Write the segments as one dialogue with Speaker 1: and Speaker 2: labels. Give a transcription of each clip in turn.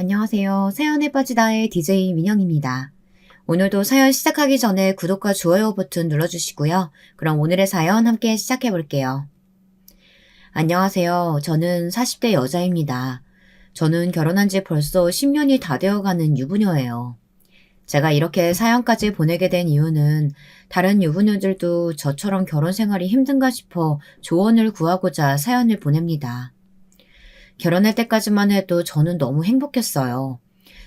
Speaker 1: 안녕하세요. 사연에 빠지다의 DJ 민영입니다. 오늘도 사연 시작하기 전에 구독과 좋아요 버튼 눌러주시고요. 그럼 오늘의 사연 함께 시작해 볼게요. 안녕하세요. 저는 40대 여자입니다. 저는 결혼한 지 벌써 10년이 다 되어가는 유부녀예요. 제가 이렇게 사연까지 보내게 된 이유는 다른 유부녀들도 저처럼 결혼 생활이 힘든가 싶어 조언을 구하고자 사연을 보냅니다. 결혼할 때까지만 해도 저는 너무 행복했어요.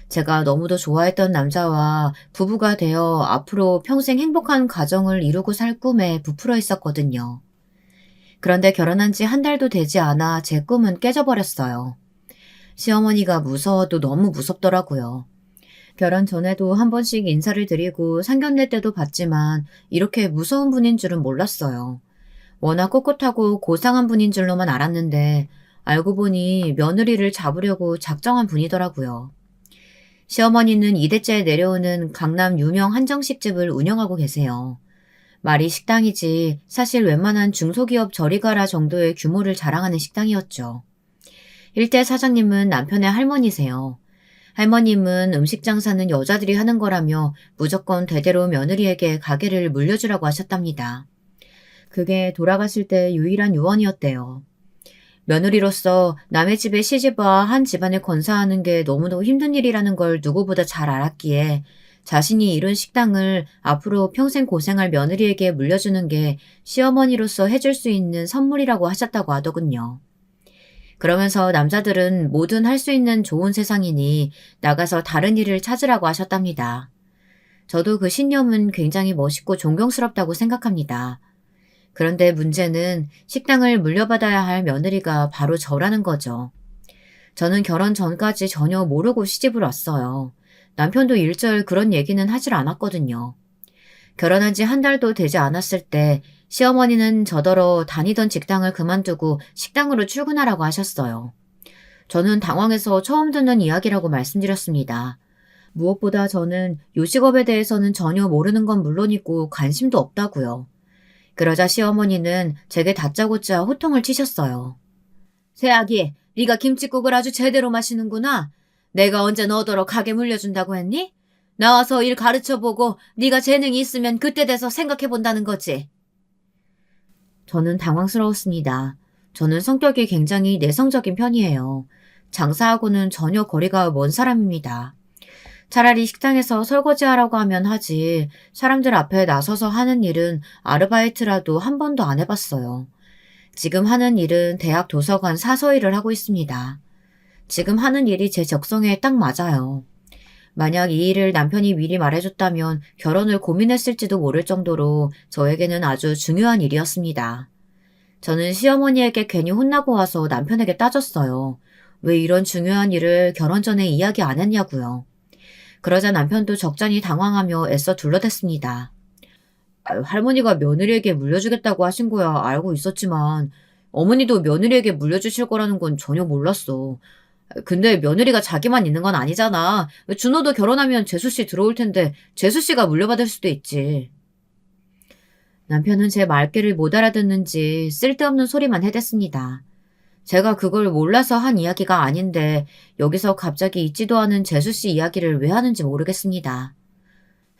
Speaker 1: 제가 너무도 좋아했던 남자와 부부가 되어 앞으로 평생 행복한 가정을 이루고 살 꿈에 부풀어 있었거든요. 그런데 결혼한 지 한 달도 되지 않아 제 꿈은 깨져버렸어요. 시어머니가 무서워도 너무 무섭더라고요. 결혼 전에도 한 번씩 인사를 드리고 상견례 때도 봤지만 이렇게 무서운 분인 줄은 몰랐어요. 워낙 꼿꼿하고 고상한 분인 줄로만 알았는데 알고 보니 며느리를 잡으려고 작정한 분이더라고요. 시어머니는 2대째 내려오는 강남 유명 한정식집을 운영하고 계세요. 말이 식당이지 사실 웬만한 중소기업 저리가라 정도의 규모를 자랑하는 식당이었죠. 일대 사장님은 남편의 할머니세요. 할머님은 음식 장사는 여자들이 하는 거라며 무조건 대대로 며느리에게 가게를 물려주라고 하셨답니다. 그게 돌아가실 때 유일한 유언이었대요. 며느리로서 남의 집에 시집와 한 집안을 건사하는 게 너무너무 힘든 일이라는 걸 누구보다 잘 알았기에 자신이 이룬 식당을 앞으로 평생 고생할 며느리에게 물려주는 게 시어머니로서 해줄 수 있는 선물이라고 하셨다고 하더군요. 그러면서 남자들은 뭐든 할 수 있는 좋은 세상이니 나가서 다른 일을 찾으라고 하셨답니다. 저도 그 신념은 굉장히 멋있고 존경스럽다고 생각합니다. 그런데 문제는 식당을 물려받아야 할 며느리가 바로 저라는 거죠. 저는 결혼 전까지 전혀 모르고 시집을 왔어요. 남편도 일절 그런 얘기는 하질 않았거든요. 결혼한 지 한 달도 되지 않았을 때 시어머니는 저더러 다니던 직장을 그만두고 식당으로 출근하라고 하셨어요. 저는 당황해서 처음 듣는 이야기라고 말씀드렸습니다. 무엇보다 저는 요식업에 대해서는 전혀 모르는 건 물론이고 관심도 없다고요. 그러자 시어머니는 제게 다짜고짜 호통을 치셨어요. 새아기, 네가 김칫국을 아주 제대로 마시는구나. 내가 언제 너더러 가게 물려준다고 했니? 나와서 일 가르쳐보고 네가 재능이 있으면 그때 돼서 생각해본다는 거지. 저는 당황스러웠습니다. 저는 성격이 굉장히 내성적인 편이에요. 장사하고는 전혀 거리가 먼 사람입니다. 차라리 식당에서 설거지하라고 하면 하지 사람들 앞에 나서서 하는 일은 아르바이트라도 한 번도 안 해봤어요. 지금 하는 일은 대학 도서관 사서 일을 하고 있습니다. 지금 하는 일이 제 적성에 딱 맞아요. 만약 이 일을 남편이 미리 말해줬다면 결혼을 고민했을지도 모를 정도로 저에게는 아주 중요한 일이었습니다. 저는 시어머니에게 괜히 혼나고 와서 남편에게 따졌어요. 왜 이런 중요한 일을 결혼 전에 이야기 안 했냐고요. 그러자 남편도 적잖이 당황하며 애써 둘러댔습니다. 할머니가 며느리에게 물려주겠다고 하신 거야 알고 있었지만 어머니도 며느리에게 물려주실 거라는 건 전혀 몰랐어. 근데 며느리가 자기만 있는 건 아니잖아. 준호도 결혼하면 재수씨 들어올 텐데 재수씨가 물려받을 수도 있지. 남편은 제 말귀를 못 알아듣는지 쓸데없는 소리만 해댔습니다. 제가 그걸 몰라서 한 이야기가 아닌데 여기서 갑자기 있지도 않은 재수씨 이야기를 왜 하는지 모르겠습니다.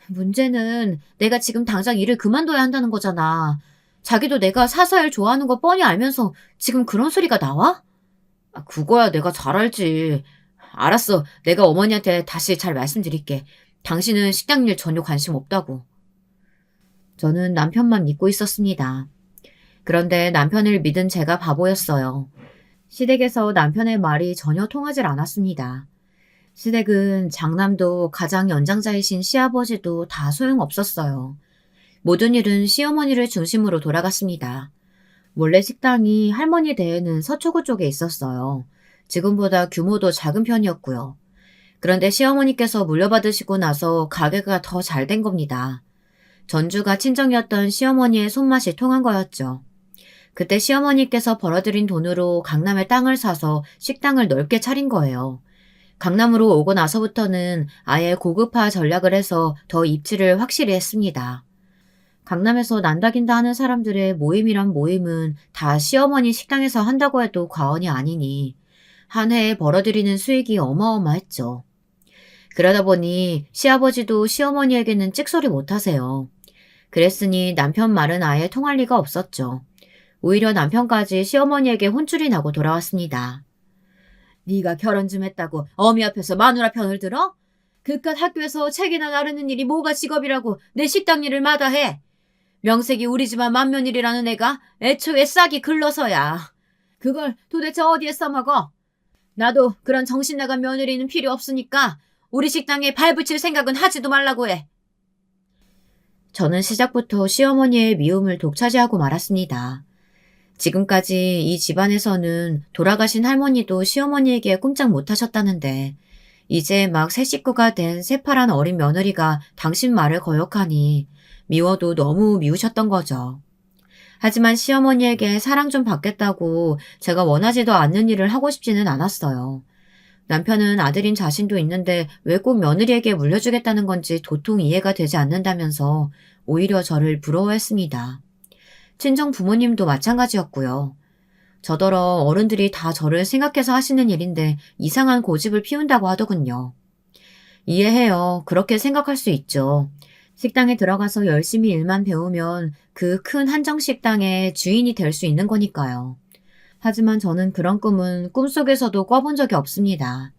Speaker 1: 문제는 내가 지금 당장 일을 그만둬야 한다는 거잖아. 자기도 내가 사사일 좋아하는 거 뻔히 알면서 지금 그런 소리가 나와? 그거야 내가 잘 알지. 알았어. 내가 어머니한테 다시 잘 말씀드릴게. 당신은 식당 일 전혀 관심 없다고. 저는 남편만 믿고 있었습니다. 그런데 남편을 믿은 제가 바보였어요. 시댁에서 남편의 말이 전혀 통하질 않았습니다. 시댁은 장남도 가장 연장자이신 시아버지도 다 소용없었어요. 모든 일은 시어머니를 중심으로 돌아갔습니다. 원래 식당이 할머니 댁에는 서초구 쪽에 있었어요. 지금보다 규모도 작은 편이었고요. 그런데 시어머니께서 물려받으시고 나서 가게가 더 잘 된 겁니다. 전주가 친정이었던 시어머니의 손맛이 통한 거였죠. 그때 시어머니께서 벌어들인 돈으로 강남에 땅을 사서 식당을 넓게 차린 거예요. 강남으로 오고 나서부터는 아예 고급화 전략을 해서 더 입지를 확실히 했습니다. 강남에서 난다긴다 하는 사람들의 모임이란 모임은 다 시어머니 식당에서 한다고 해도 과언이 아니니 한 해에 벌어들이는 수익이 어마어마했죠. 그러다 보니 시아버지도 시어머니에게는 찍소리 못하세요. 그랬으니 남편 말은 아예 통할 리가 없었죠. 오히려 남편까지 시어머니에게 혼쭐이 나고 돌아왔습니다. 네가 결혼 좀 했다고 어미 앞에서 마누라 편을 들어? 그깟 학교에서 책이나 나르는 일이 뭐가 직업이라고 내 식당 일을 마다해. 명색이 우리 집안 맏며느리라는 애가 애초에 싹이 글러서야. 그걸 도대체 어디에 써먹어? 나도 그런 정신 나간 며느리는 필요 없으니까 우리 식당에 발 붙일 생각은 하지도 말라고 해. 저는 시작부터 시어머니의 미움을 독차지하고 말았습니다. 지금까지 이 집안에서는 돌아가신 할머니도 시어머니에게 꼼짝 못하셨다는데 이제 막 새 식구가 된 새파란 어린 며느리가 당신 말을 거역하니 미워도 너무 미우셨던 거죠. 하지만 시어머니에게 사랑 좀 받겠다고 제가 원하지도 않는 일을 하고 싶지는 않았어요. 남편은 아들인 자신도 있는데 왜 꼭 며느리에게 물려주겠다는 건지 도통 이해가 되지 않는다면서 오히려 저를 부러워했습니다. 친정 부모님도 마찬가지였고요. 저더러 어른들이 다 저를 생각해서 하시는 일인데 이상한 고집을 피운다고 하더군요. 이해해요. 그렇게 생각할 수 있죠. 식당에 들어가서 열심히 일만 배우면 그 큰 한정식당의 주인이 될 수 있는 거니까요. 하지만 저는 그런 꿈은 꿈속에서도 꿔본 적이 없습니다.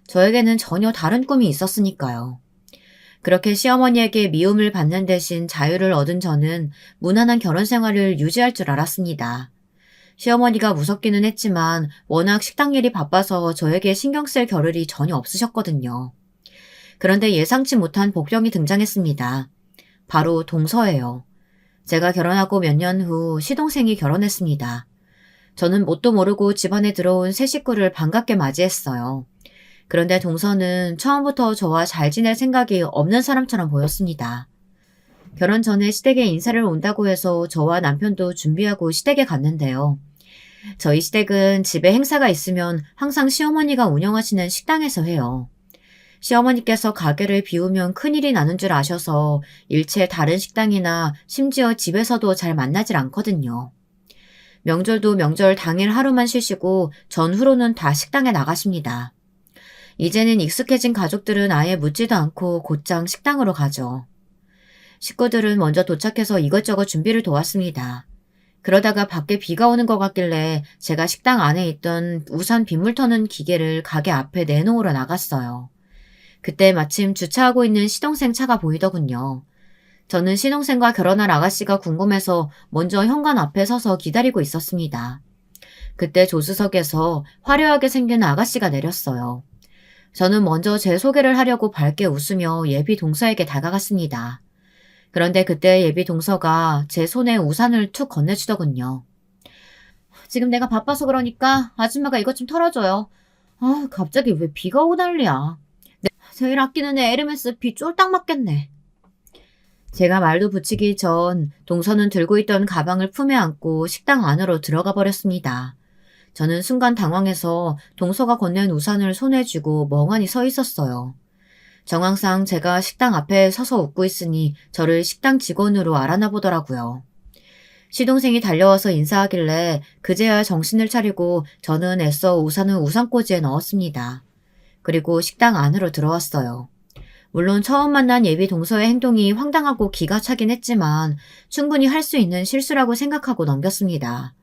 Speaker 1: 저에게는 전혀 다른 꿈이 있었으니까요. 그렇게 시어머니에게 미움을 받는 대신 자유를 얻은 저는 무난한 결혼 생활을 유지할 줄 알았습니다. 시어머니가 무섭기는 했지만 워낙 식당 일이 바빠서 저에게 신경 쓸 겨를이 전혀 없으셨거든요. 그런데 예상치 못한 복병이 등장했습니다. 바로 동서예요. 제가 결혼하고 몇 년 후 시동생이 결혼했습니다. 저는 뭣도 모르고 집안에 들어온 새 식구를 반갑게 맞이했어요. 그런데 동서는 처음부터 저와 잘 지낼 생각이 없는 사람처럼 보였습니다. 결혼 전에 시댁에 인사를 온다고 해서 저와 남편도 준비하고 시댁에 갔는데요. 저희 시댁은 집에 행사가 있으면 항상 시어머니가 운영하시는 식당에서 해요. 시어머니께서 가게를 비우면 큰일이 나는 줄 아셔서 일체 다른 식당이나 심지어 집에서도 잘 만나질 않거든요. 명절도 명절 당일 하루만 쉬시고 전후로는 다 식당에 나가십니다. 이제는 익숙해진 가족들은 아예 묻지도 않고 곧장 식당으로 가죠. 식구들은 먼저 도착해서 이것저것 준비를 도왔습니다. 그러다가 밖에 비가 오는 것 같길래 제가 식당 안에 있던 우산 빗물 터는 기계를 가게 앞에 내놓으러 나갔어요. 그때 마침 주차하고 있는 시동생 차가 보이더군요. 저는 시동생과 결혼할 아가씨가 궁금해서 먼저 현관 앞에 서서 기다리고 있었습니다. 그때 조수석에서 화려하게 생긴 아가씨가 내렸어요. 저는 먼저 제 소개를 하려고 밝게 웃으며 예비 동서에게 다가갔습니다. 그런데 그때 예비 동서가 제 손에 우산을 툭 건네주더군요. 지금 내가 바빠서 그러니까 아줌마가 이것 좀 털어줘요. 갑자기 왜 비가 오고 난리야. 제일 아끼는 애 에르메스 비 쫄딱 맞겠네. 제가 말도 붙이기 전 동서는 들고 있던 가방을 품에 안고 식당 안으로 들어가 버렸습니다. 저는 순간 당황해서 동서가 건넨 우산을 손에 쥐고 멍하니 서 있었어요. 정황상 제가 식당 앞에 서서 웃고 있으니 저를 식당 직원으로 알아나 보더라고요. 시동생이 달려와서 인사하길래 그제야 정신을 차리고 저는 애써 우산을 우산꽂이에 넣었습니다. 그리고 식당 안으로 들어왔어요. 물론 처음 만난 예비 동서의 행동이 황당하고 기가 차긴 했지만 충분히 할 수 있는 실수라고 생각하고 넘겼습니다.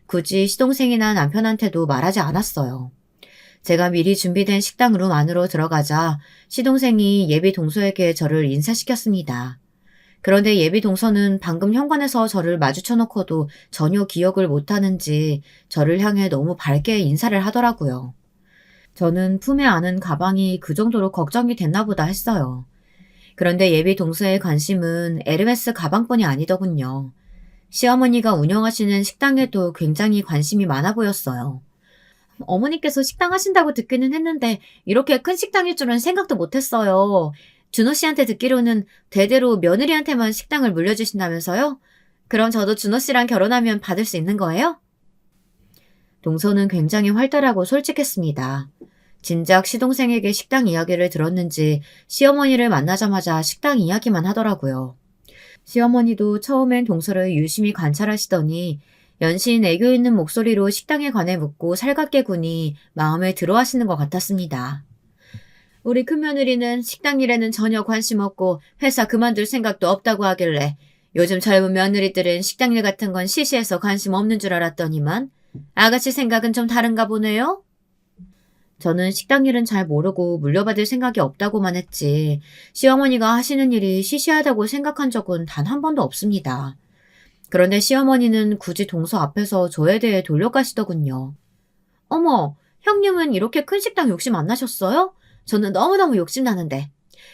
Speaker 1: 굳이 시동생이나 남편한테도 말하지 않았어요. 제가 미리 준비된 식당룸 안으로 들어가자 시동생이 예비 동서에게 저를 인사시켰습니다. 그런데 예비 동서는 방금 현관에서 저를 마주쳐놓고도 전혀 기억을 못하는지 저를 향해 너무 밝게 인사를 하더라고요. 저는 품에 안은 가방이 그 정도로 걱정이 됐나 보다 했어요. 그런데 예비 동서의 관심은 에르메스 가방뿐이 아니더군요. 시어머니가 운영하시는 식당에도 굉장히 관심이 많아 보였어요. 어머니께서 식당 하신다고 듣기는 했는데 이렇게 큰 식당일 줄은 생각도 못했어요. 준호 씨한테 듣기로는 대대로 며느리한테만 식당을 물려주신다면서요? 그럼 저도 준호 씨랑 결혼하면 받을 수 있는 거예요? 동서는 굉장히 활달하고 솔직했습니다. 진작 시동생에게 식당 이야기를 들었는지 시어머니를 만나자마자 식당 이야기만 하더라고요. 시어머니도 처음엔 동서를 유심히 관찰하시더니 연신 애교 있는 목소리로 식당에 관해 묻고 살갑게 구니 마음에 들어하시는 것 같았습니다. 우리 큰며느리는 식당 일에는 전혀 관심 없고 회사 그만둘 생각도 없다고 하길래 요즘 젊은 며느리들은 식당 일 같은 건 시시해서 관심 없는 줄 알았더니만 아가씨 생각은 좀 다른가 보네요? 저는 식당 일은 잘 모르고 물려받을 생각이 없다고만 했지 시어머니가 하시는 일이 시시하다고 생각한 적은 단 한 번도 없습니다. 그런데 시어머니는 굳이 동서 앞에서 저에 대해 돌려가시더군요. 어머, 형님은 이렇게 큰 식당 욕심 안 나셨어요? 저는 너무너무 욕심나는데.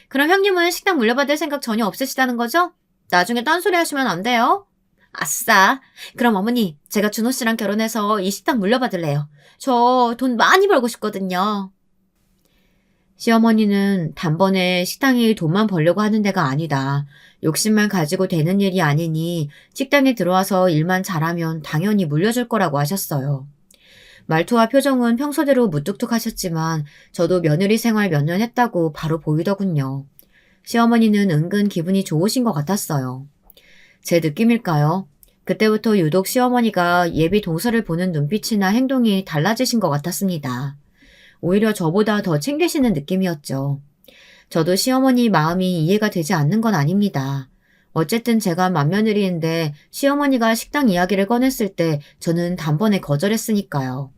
Speaker 1: 그럼 형님은 식당 물려받을 생각 전혀 없으시다는 거죠? 나중에 딴소리 하시면 안 돼요. 아싸. 그럼 어머니, 제가 준호 씨랑 결혼해서 이 식당 물려받을래요. 저 돈 많이 벌고 싶거든요. 시어머니는 단번에 식당이 돈만 벌려고 하는 데가 아니다. 욕심만 가지고 되는 일이 아니니 식당에 들어와서 일만 잘하면 당연히 물려줄 거라고 하셨어요. 말투와 표정은 평소대로 무뚝뚝하셨지만 저도 며느리 생활 몇 년 했다고 바로 보이더군요. 시어머니는 은근 기분이 좋으신 것 같았어요. 제 느낌일까요? 그때부터 유독 시어머니가 예비 동서를 보는 눈빛이나 행동이 달라지신 것 같았습니다. 오히려 저보다 더 챙기시는 느낌이었죠. 저도 시어머니 마음이 이해가 되지 않는 건 아닙니다. 어쨌든 제가 맏며느리인데 시어머니가 식당 이야기를 꺼냈을 때 저는 단번에 거절했으니까요.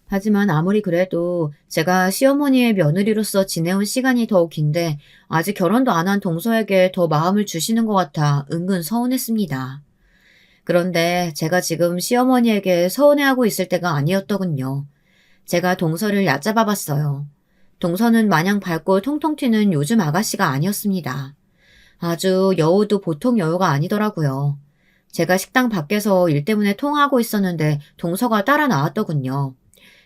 Speaker 1: 하지만 아무리 그래도 제가 시어머니의 며느리로서 지내온 시간이 더욱 긴데 아직 결혼도 안 한 동서에게 더 마음을 주시는 것 같아 은근 서운했습니다. 그런데 제가 지금 시어머니에게 서운해하고 있을 때가 아니었더군요. 제가 동서를 얕잡아 봤어요. 동서는 마냥 밝고 통통 튀는 요즘 아가씨가 아니었습니다. 아주 여우도 보통 여우가 아니더라고요. 제가 식당 밖에서 일 때문에 통화하고 있었는데 동서가 따라 나왔더군요.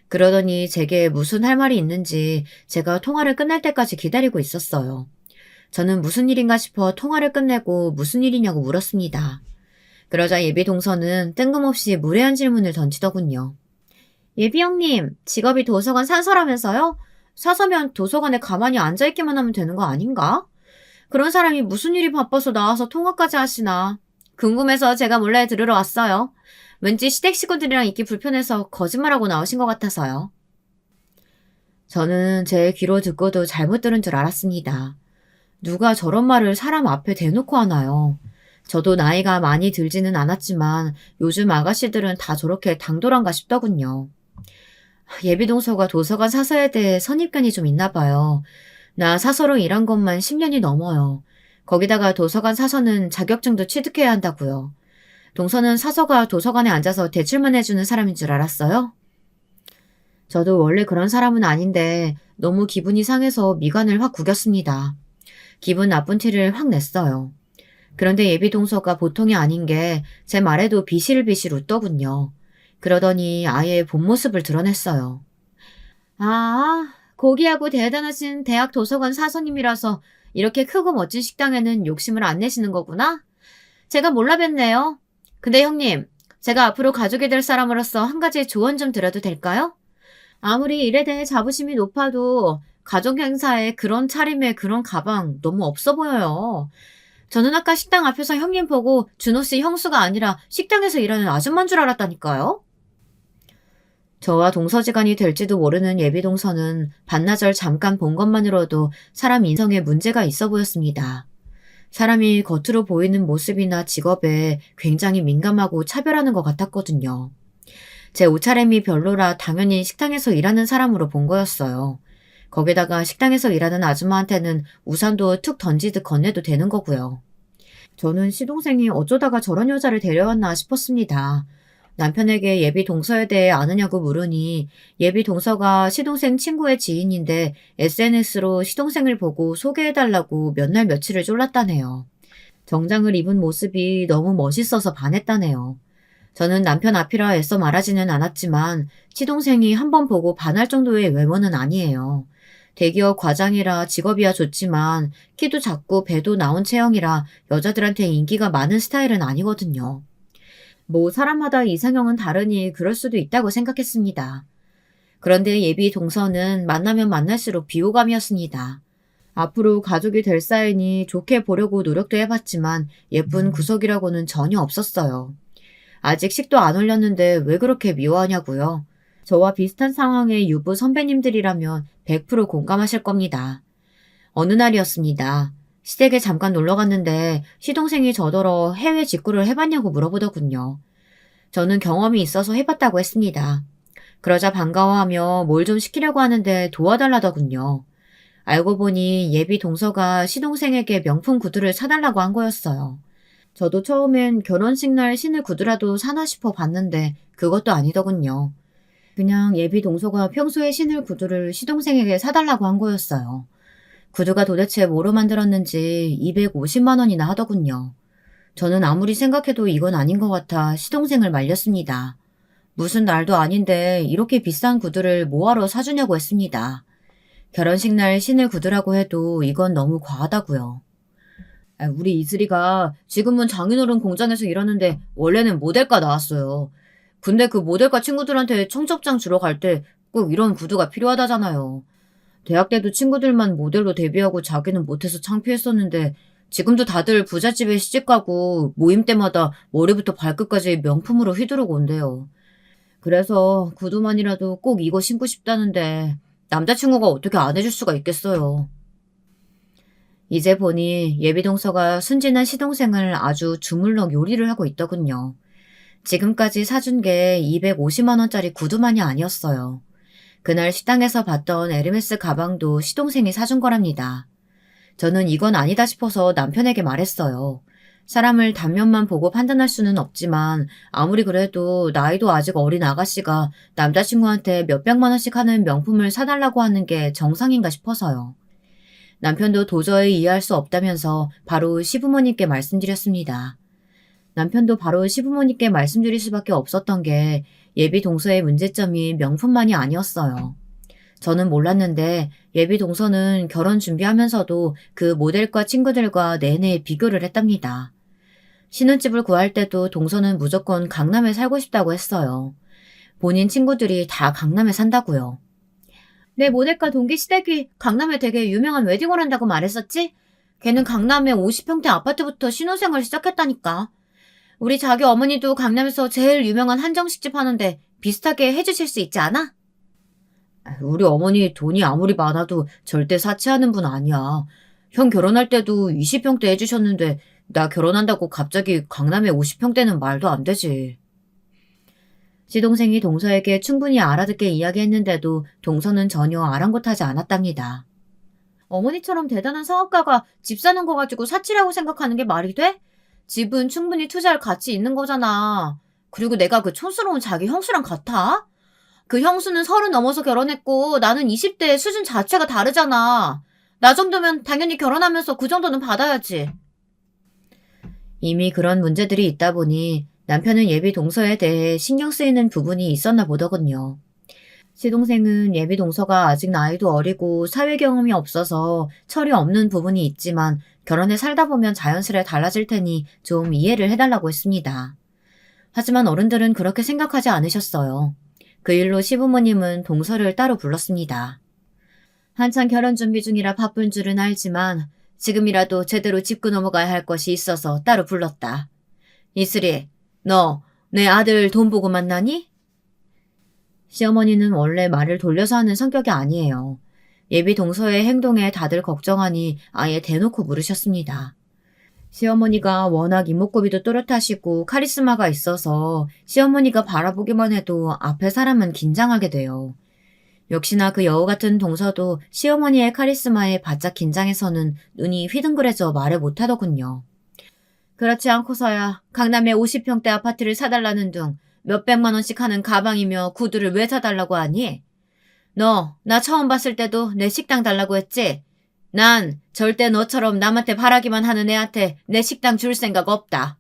Speaker 1: 그러더니 제게 무슨 할 말이 있는지 제가 통화를 끝날 때까지 기다리고 있었어요. 저는 무슨 일인가 싶어 통화를 끝내고 무슨 일이냐고 물었습니다. 그러자 예비 동서는 뜬금없이 무례한 질문을 던지더군요. 예비 형님, 직업이 도서관 산서라면서요? 사서면 도서관에 가만히 앉아있기만 하면 되는 거 아닌가? 그런 사람이 무슨 일이 바빠서 나와서 통화까지 하시나. 궁금해서 제가 몰래 들으러 왔어요. 왠지 시댁 식구들이랑 있기 불편해서 거짓말하고 나오신 것 같아서요. 저는 제 귀로 듣고도 잘못 들은 줄 알았습니다. 누가 저런 말을 사람 앞에 대놓고 하나요? 저도 나이가 많이 들지는 않았지만 요즘 아가씨들은 다 저렇게 당돌한가 싶더군요. 예비동서가 도서관 사서에 대해 선입견이 좀 있나 봐요. 나 사서로 일한 것만 10년이 넘어요. 거기다가 도서관 사서는 자격증도 취득해야 한다고요. 동서는 사서가 도서관에 앉아서 대출만 해주는 사람인 줄 알았어요? 저도 원래 그런 사람은 아닌데 너무 기분이 상해서 미간을 확 구겼습니다. 기분 나쁜 티를 확 냈어요. 그런데 예비 동서가 보통이 아닌 게 제 말에도 비실비실 웃더군요. 그러더니 아예 본 모습을 드러냈어요. 아, 고귀하고 대단하신 대학 도서관 사서님이라서 이렇게 크고 멋진 식당에는 욕심을 안 내시는 거구나? 제가 몰라 뵀네요. 근데 형님, 제가 앞으로 가족이 될 사람으로서 한 가지 조언 좀 드려도 될까요? 아무리 일에 대해 자부심이 높아도 가족 행사에 그런 차림에 그런 가방 너무 없어 보여요. 저는 아까 식당 앞에서 형님 보고 준호 씨 형수가 아니라 식당에서 일하는 아줌마인 줄 알았다니까요. 저와 동서지간이 될지도 모르는 예비동서는 반나절 잠깐 본 것만으로도 사람 인성에 문제가 있어 보였습니다. 사람이 겉으로 보이는 모습이나 직업에 굉장히 민감하고 차별하는 것 같았거든요. 제 옷차림이 별로라 당연히 식당에서 일하는 사람으로 본 거였어요. 거기다가 식당에서 일하는 아줌마한테는 우산도 툭 던지듯 건네도 되는 거고요. 저는 시동생이 어쩌다가 저런 여자를 데려왔나 싶었습니다. 남편에게 예비 동서에 대해 아느냐고 물으니 예비 동서가 시동생 친구의 지인인데 SNS로 시동생을 보고 소개해달라고 몇 날 며칠을 쫄랐다네요. 정장을 입은 모습이 너무 멋있어서 반했다네요. 저는 남편 앞이라 애써 말하지는 않았지만 시동생이 한 번 보고 반할 정도의 외모는 아니에요. 대기업 과장이라 직업이야 좋지만 키도 작고 배도 나온 체형이라 여자들한테 인기가 많은 스타일은 아니거든요. 뭐 사람마다 이상형은 다르니 그럴 수도 있다고 생각했습니다. 그런데 예비 동서는 만나면 만날수록 비호감이었습니다. 앞으로 가족이 될 사이니 좋게 보려고 노력도 해봤지만 예쁜 구석이라고는 전혀 없었어요. 아직 식도 안 올렸는데 왜 그렇게 미워하냐고요. 저와 비슷한 상황의 유부 선배님들이라면 100% 공감하실 겁니다. 어느 날이었습니다. 시댁에 잠깐 놀러 갔는데 시동생이 저더러 해외 직구를 해봤냐고 물어보더군요. 저는 경험이 있어서 해봤다고 했습니다. 그러자 반가워하며 뭘 좀 시키려고 하는데 도와달라더군요. 알고 보니 예비 동서가 시동생에게 명품 구두를 사달라고 한 거였어요. 저도 처음엔 결혼식 날 신을 구두라도 사나 싶어 봤는데 그것도 아니더군요. 그냥 예비 동서가 평소에 신을 구두를 시동생에게 사달라고 한 거였어요. 구두가 도대체 뭐로 만들었는지 250만 원이나 하더군요. 저는 아무리 생각해도 이건 아닌 것 같아 시동생을 말렸습니다. 무슨 날도 아닌데 이렇게 비싼 구두를 뭐하러 사주냐고 했습니다. 결혼식 날 신을 구두라고 해도 이건 너무 과하다고요. 우리 이슬이가 지금은 장인어른 공장에서 일하는데 원래는 모델과 나왔어요. 근데 그 모델과 친구들한테 청첩장 주러 갈 때 꼭 이런 구두가 필요하다잖아요. 대학 때도 친구들만 모델로 데뷔하고 자기는 못해서 창피했었는데 지금도 다들 부잣집에 시집가고 모임 때마다 머리부터 발끝까지 명품으로 휘두르고 온대요. 그래서 구두만이라도 꼭 이거 신고 싶다는데 남자친구가 어떻게 안 해줄 수가 있겠어요. 이제 보니 예비동서가 순진한 시동생을 아주 주물럭 요리를 하고 있더군요. 지금까지 사준 게 250만 원짜리 구두만이 아니었어요. 그날 식당에서 봤던 에르메스 가방도 시동생이 사준 거랍니다. 저는 이건 아니다 싶어서 남편에게 말했어요. 사람을 단면만 보고 판단할 수는 없지만 아무리 그래도 나이도 아직 어린 아가씨가 남자친구한테 몇백만 원씩 하는 명품을 사달라고 하는 게 정상인가 싶어서요. 남편도 도저히 이해할 수 없다면서 바로 시부모님께 말씀드렸습니다. 남편도 바로 시부모님께 말씀드릴 수밖에 없었던 게 예비 동서의 문제점이 명품만이 아니었어요. 저는 몰랐는데 예비 동서는 결혼 준비하면서도 그 모델과 친구들과 내내 비교를 했답니다. 신혼집을 구할 때도 동서는 무조건 강남에 살고 싶다고 했어요. 본인 친구들이 다 강남에 산다고요. 내 모델과 동기 시댁이 강남에 되게 유명한 웨딩홀 한다고 말했었지? 걔는 강남에 50평대 아파트부터 신혼생활 시작했다니까. 우리 자기 어머니도 강남에서 제일 유명한 한정식집 하는데 비슷하게 해주실 수 있지 않아? 우리 어머니 돈이 아무리 많아도 절대 사치하는 분 아니야. 형 결혼할 때도 20평대 해주셨는데 나 결혼한다고 갑자기 강남에 50평대는 말도 안 되지. 시동생이 동서에게 충분히 알아듣게 이야기했는데도 동서는 전혀 아랑곳하지 않았답니다. 어머니처럼 대단한 사업가가 집 사는 거 가지고 사치라고 생각하는 게 말이 돼? 집은 충분히 투자할 가치 있는 거잖아. 그리고 내가 그 촌스러운 자기 형수랑 같아? 그 형수는 30 넘어서 결혼했고 나는 20대 수준 자체가 다르잖아. 나 정도면 당연히 결혼하면서 그 정도는 받아야지. 이미 그런 문제들이 있다 보니 남편은 예비 동서에 대해 신경 쓰이는 부분이 있었나 보더군요. 시동생은 예비 동서가 아직 나이도 어리고 사회 경험이 없어서 철이 없는 부분이 있지만 결혼해 살다 보면 자연스레 달라질 테니 좀 이해를 해달라고 했습니다. 하지만 어른들은 그렇게 생각하지 않으셨어요. 그 일로 시부모님은 동서를 따로 불렀습니다. 한창 결혼 준비 중이라 바쁜 줄은 알지만 지금이라도 제대로 짚고 넘어가야 할 것이 있어서 따로 불렀다. 이슬이, 너 내 아들 돈 보고 만나니? 시어머니는 원래 말을 돌려서 하는 성격이 아니에요. 예비 동서의 행동에 다들 걱정하니 아예 대놓고 물으셨습니다. 시어머니가 워낙 이목구비도 또렷하시고 카리스마가 있어서 시어머니가 바라보기만 해도 앞에 사람은 긴장하게 돼요. 역시나 그 여우 같은 동서도 시어머니의 카리스마에 바짝 긴장해서는 눈이 휘둥그레져 말을 못하더군요. 그렇지 않고서야 강남에 50평대 아파트를 사달라는 둥 몇백만 원씩 하는 가방이며 구두를 왜 사달라고 하니? 너 나 처음 봤을 때도 내 식당 달라고 했지? 난 절대 너처럼 남한테 바라기만 하는 애한테 내 식당 줄 생각 없다.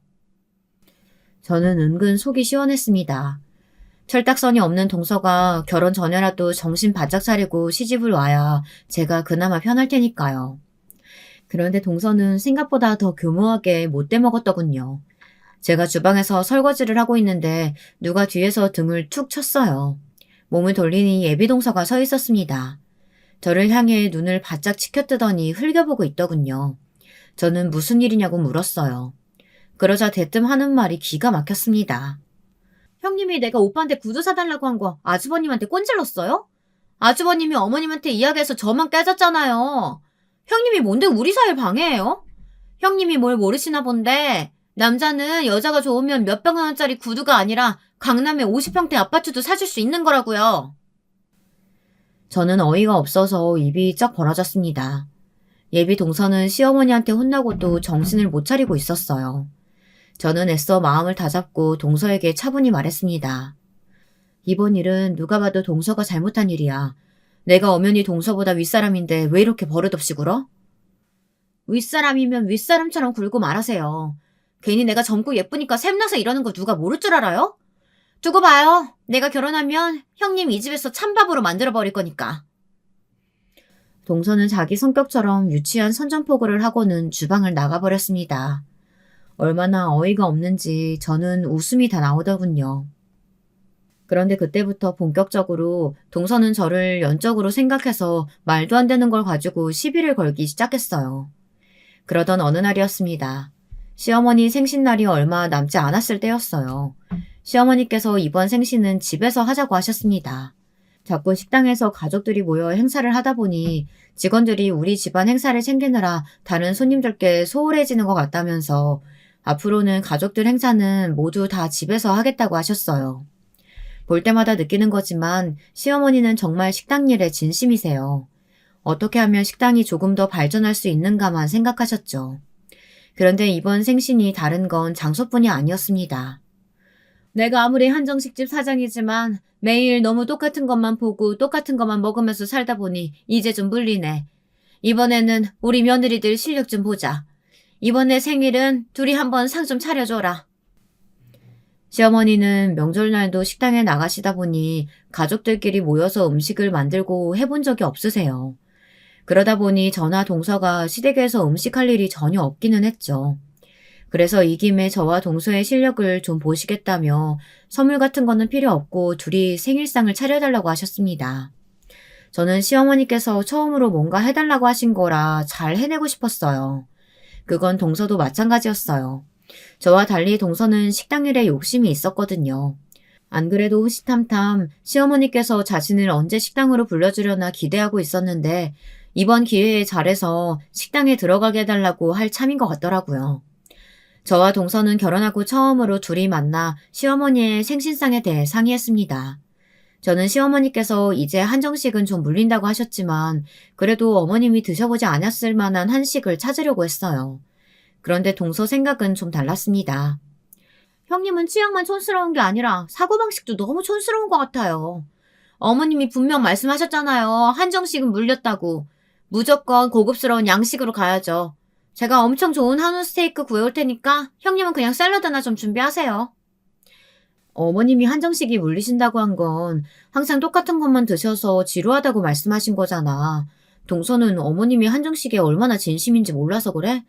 Speaker 1: 저는 은근 속이 시원했습니다. 철딱선이 없는 동서가 결혼 전에라도 정신 바짝 차리고 시집을 와야 제가 그나마 편할 테니까요. 그런데 동서는 생각보다 더 교묘하게 못돼 먹었더군요. 제가 주방에서 설거지를 하고 있는데 누가 뒤에서 등을 툭 쳤어요. 몸을 돌리니 예비 동서가 서 있었습니다. 저를 향해 눈을 바짝 치켜뜨더니 흘겨보고 있더군요. 저는 무슨 일이냐고 물었어요. 그러자 대뜸 하는 말이 기가 막혔습니다. 형님이 내가 오빠한테 구두 사달라고 한 거 아주버님한테 꼰질렀어요? 아주버님이 어머님한테 이야기해서 저만 깨졌잖아요. 형님이 뭔데 우리 사이를 방해해요? 형님이 뭘 모르시나 본데 남자는 여자가 좋으면 몇백 원짜리 구두가 아니라 강남에 50평대 아파트도 사줄 수 있는 거라고요. 저는 어이가 없어서 입이 쩍 벌어졌습니다. 예비 동서는 시어머니한테 혼나고도 정신을 못 차리고 있었어요. 저는 애써 마음을 다잡고 동서에게 차분히 말했습니다. 이번 일은 누가 봐도 동서가 잘못한 일이야. 내가 엄연히 동서보다 윗사람인데 왜 이렇게 버릇없이 굴어? 윗사람이면 윗사람처럼 굴고 말하세요. 괜히 내가 젊고 예쁘니까 샘나서 이러는 거 누가 모를 줄 알아요? 두고 봐요. 내가 결혼하면 형님 이 집에서 찬밥으로 만들어버릴 거니까. 동서는 자기 성격처럼 유치한 선전포고를 하고는 주방을 나가버렸습니다. 얼마나 어이가 없는지 저는 웃음이 다 나오더군요. 그런데 그때부터 본격적으로 동서는 저를 연적으로 생각해서 말도 안 되는 걸 가지고 시비를 걸기 시작했어요. 그러던 어느 날이었습니다. 시어머니 생신날이 얼마 남지 않았을 때였어요. 시어머니께서 이번 생신은 집에서 하자고 하셨습니다. 자꾸 식당에서 가족들이 모여 행사를 하다 보니 직원들이 우리 집안 행사를 챙기느라 다른 손님들께 소홀해지는 것 같다면서 앞으로는 가족들 행사는 모두 다 집에서 하겠다고 하셨어요. 볼 때마다 느끼는 거지만 시어머니는 정말 식당 일에 진심이세요. 어떻게 하면 식당이 조금 더 발전할 수 있는가만 생각하셨죠. 그런데 이번 생신이 다른 건 장소뿐이 아니었습니다. 내가 아무리 한정식집 사장이지만 매일 너무 똑같은 것만 보고 똑같은 것만 먹으면서 살다 보니 이제 좀 물리네. 이번에는 우리 며느리들 실력 좀 보자. 이번에 생일은 둘이 한번 상 좀 차려줘라. 시어머니는 명절날도 식당에 나가시다 보니 가족들끼리 모여서 음식을 만들고 해본 적이 없으세요. 그러다 보니 저나 동서가 시댁에서 음식할 일이 전혀 없기는 했죠. 그래서 이 김에 저와 동서의 실력을 좀 보시겠다며 선물 같은 거는 필요 없고 둘이 생일상을 차려달라고 하셨습니다. 저는 시어머니께서 처음으로 뭔가 해달라고 하신 거라 잘 해내고 싶었어요. 그건 동서도 마찬가지였어요. 저와 달리 동서는 식당 일에 욕심이 있었거든요. 안 그래도 호시탐탐 시어머니께서 자신을 언제 식당으로 불러주려나 기대하고 있었는데 이번 기회에 잘해서 식당에 들어가게 해달라고 할 참인 것 같더라고요. 저와 동서는 결혼하고 처음으로 둘이 만나 시어머니의 생신상에 대해 상의했습니다. 저는 시어머니께서 이제 한정식은 좀 물린다고 하셨지만 그래도 어머님이 드셔보지 않았을 만한 한식을 찾으려고 했어요. 그런데 동서 생각은 좀 달랐습니다. 형님은 취향만 촌스러운 게 아니라 사고방식도 너무 촌스러운 것 같아요. 어머님이 분명 말씀하셨잖아요. 한정식은 물렸다고. 무조건 고급스러운 양식으로 가야죠. 제가 엄청 좋은 한우 스테이크 구해올 테니까 형님은 그냥 샐러드나 좀 준비하세요. 어머님이 한정식이 물리신다고 한 건 항상 똑같은 것만 드셔서 지루하다고 말씀하신 거잖아. 동서는 어머님이 한정식에 얼마나 진심인지 몰라서 그래?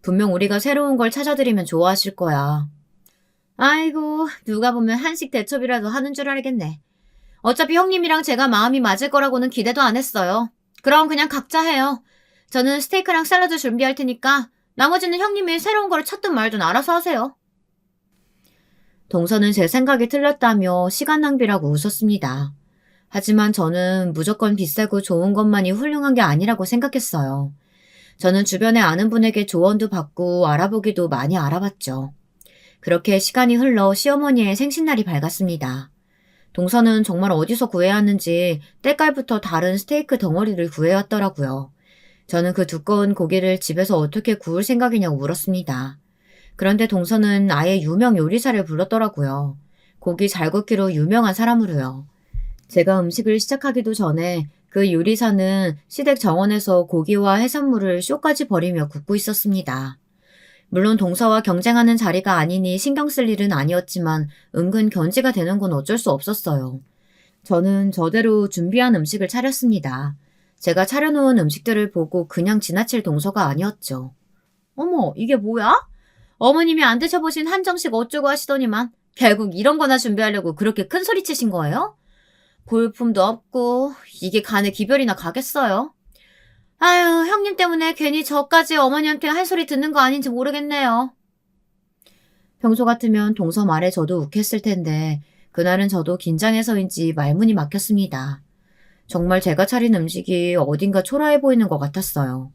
Speaker 1: 분명 우리가 새로운 걸 찾아드리면 좋아하실 거야. 아이고, 누가 보면 한식 대첩이라도 하는 줄 알겠네. 어차피 형님이랑 제가 마음이 맞을 거라고는 기대도 안 했어요. 그럼 그냥 각자 해요. 저는 스테이크랑 샐러드 준비할 테니까 나머지는 형님이 새로운 걸 찾든 말든 알아서 하세요. 동서는 제 생각이 틀렸다며 시간 낭비라고 웃었습니다. 하지만 저는 무조건 비싸고 좋은 것만이 훌륭한 게 아니라고 생각했어요. 저는 주변에 아는 분에게 조언도 받고 알아보기도 많이 알아봤죠. 그렇게 시간이 흘러 시어머니의 생신날이 밝았습니다. 동서는 정말 어디서 구해야 하는지 때깔부터 다른 스테이크 덩어리를 구해왔더라고요. 저는 그 두꺼운 고기를 집에서 어떻게 구울 생각이냐고 물었습니다. 그런데 동서는 아예 유명 요리사를 불렀더라고요. 고기 잘 굽기로 유명한 사람으로요. 제가 음식을 시작하기도 전에 그 요리사는 시댁 정원에서 고기와 해산물을 쇼까지 버리며 굽고 있었습니다. 물론 동서와 경쟁하는 자리가 아니니 신경 쓸 일은 아니었지만 은근 견제가 되는 건 어쩔 수 없었어요. 저는 저대로 준비한 음식을 차렸습니다. 제가 차려놓은 음식들을 보고 그냥 지나칠 동서가 아니었죠. 어머, 이게 뭐야? 어머님이 안 드셔보신 한정식 어쩌고 하시더니만 결국 이런 거나 준비하려고 그렇게 큰 소리 치신 거예요? 볼품도 없고 이게 간에 기별이나 가겠어요? 아유, 형님 때문에 괜히 저까지 어머니한테 할 소리 듣는 거 아닌지 모르겠네요. 평소 같으면 동서 말에 저도 욱했을 텐데 그날은 저도 긴장해서인지 말문이 막혔습니다. 정말 제가 차린 음식이 어딘가 초라해 보이는 것 같았어요.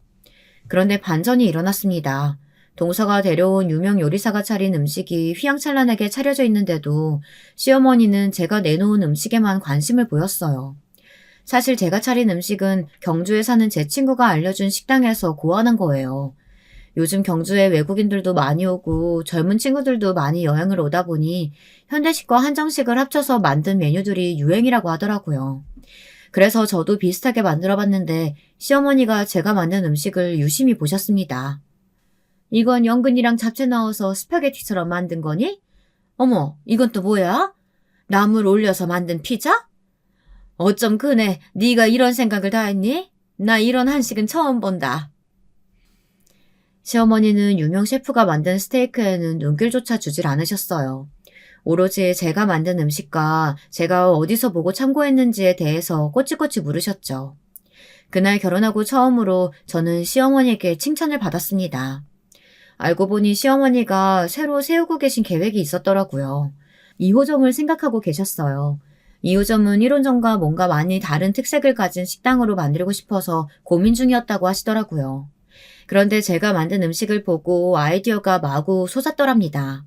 Speaker 1: 그런데 반전이 일어났습니다. 동서가 데려온 유명 요리사가 차린 음식이 휘황찬란하게 차려져 있는데도 시어머니는 제가 내놓은 음식에만 관심을 보였어요. 사실 제가 차린 음식은 경주에 사는 제 친구가 알려준 식당에서 고안한 거예요. 요즘 경주에 외국인들도 많이 오고 젊은 친구들도 많이 여행을 오다 보니 현대식과 한정식을 합쳐서 만든 메뉴들이 유행이라고 하더라고요. 그래서 저도 비슷하게 만들어 봤는데 시어머니가 제가 만든 음식을 유심히 보셨습니다. 이건 연근이랑 잡채 넣어서 스파게티처럼 만든 거니? 어머, 이건 또 뭐야? 나물 올려서 만든 피자? 어쩜 그네 네가 이런 생각을 다 했니? 나 이런 한식은 처음 본다. 시어머니는 유명 셰프가 만든 스테이크에는 눈길조차 주질 않으셨어요. 오로지 제가 만든 음식과 제가 어디서 보고 참고했는지에 대해서 꼬치꼬치 물으셨죠. 그날 결혼하고 처음으로 저는 시어머니에게 칭찬을 받았습니다. 알고 보니 시어머니가 새로 세우고 계신 계획이 있었더라고요. 2호점을 생각하고 계셨어요. 2호점은 1호점과 뭔가 많이 다른 특색을 가진 식당으로 만들고 싶어서 고민 중이었다고 하시더라고요. 그런데 제가 만든 음식을 보고 아이디어가 마구 솟았더랍니다.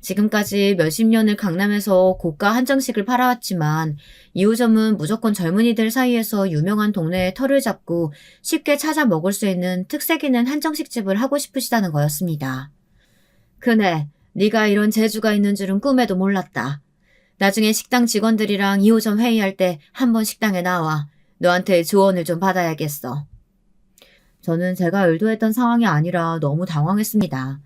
Speaker 1: 지금까지 몇십 년을 강남에서 고가 한정식을 팔아왔지만 2호점은 무조건 젊은이들 사이에서 유명한 동네에 터를 잡고 쉽게 찾아 먹을 수 있는 특색 있는 한정식집을 하고 싶으시다는 거였습니다. 그네, 네가 이런 재주가 있는 줄은 꿈에도 몰랐다. 나중에 식당 직원들이랑 2호점 회의할 때 한번 식당에 나와. 너한테 조언을 좀 받아야겠어. 저는 제가 의도했던 상황이 아니라 너무 당황했습니다.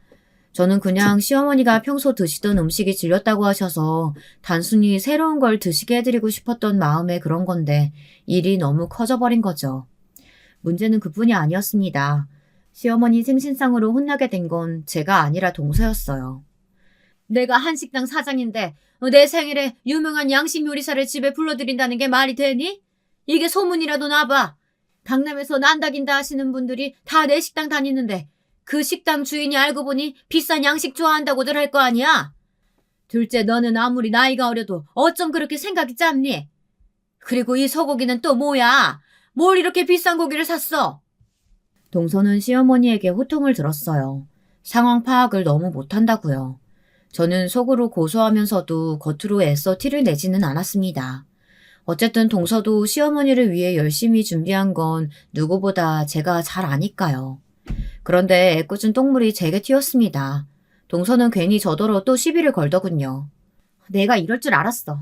Speaker 1: 저는 그냥 시어머니가 평소 드시던 음식이 질렸다고 하셔서 단순히 새로운 걸 드시게 해드리고 싶었던 마음에 그런 건데 일이 너무 커져버린 거죠. 문제는 그뿐이 아니었습니다. 시어머니 생신상으로 혼나게 된 건 제가 아니라 동서였어요. 내가 한식당 사장인데 내 생일에 유명한 양식 요리사를 집에 불러들인다는 게 말이 되니? 이게 소문이라도 나봐. 강남에서 난다긴다 하시는 분들이 다 내 식당 다니는데 그 식당 주인이 알고 보니 비싼 양식 좋아한다고들 할 거 아니야? 둘째, 너는 아무리 나이가 어려도 어쩜 그렇게 생각이 짧니? 그리고 이 소고기는 또 뭐야? 뭘 이렇게 비싼 고기를 샀어? 동서는 시어머니에게 호통을 들었어요. 상황 파악을 너무 못한다고요. 저는 속으로 고소하면서도 겉으로 애써 티를 내지는 않았습니다. 어쨌든 동서도 시어머니를 위해 열심히 준비한 건 누구보다 제가 잘 아니까요. 그런데 애꿎은 똥물이 제게 튀었습니다. 동서는 괜히 저더러 또 시비를 걸더군요. 내가 이럴 줄 알았어.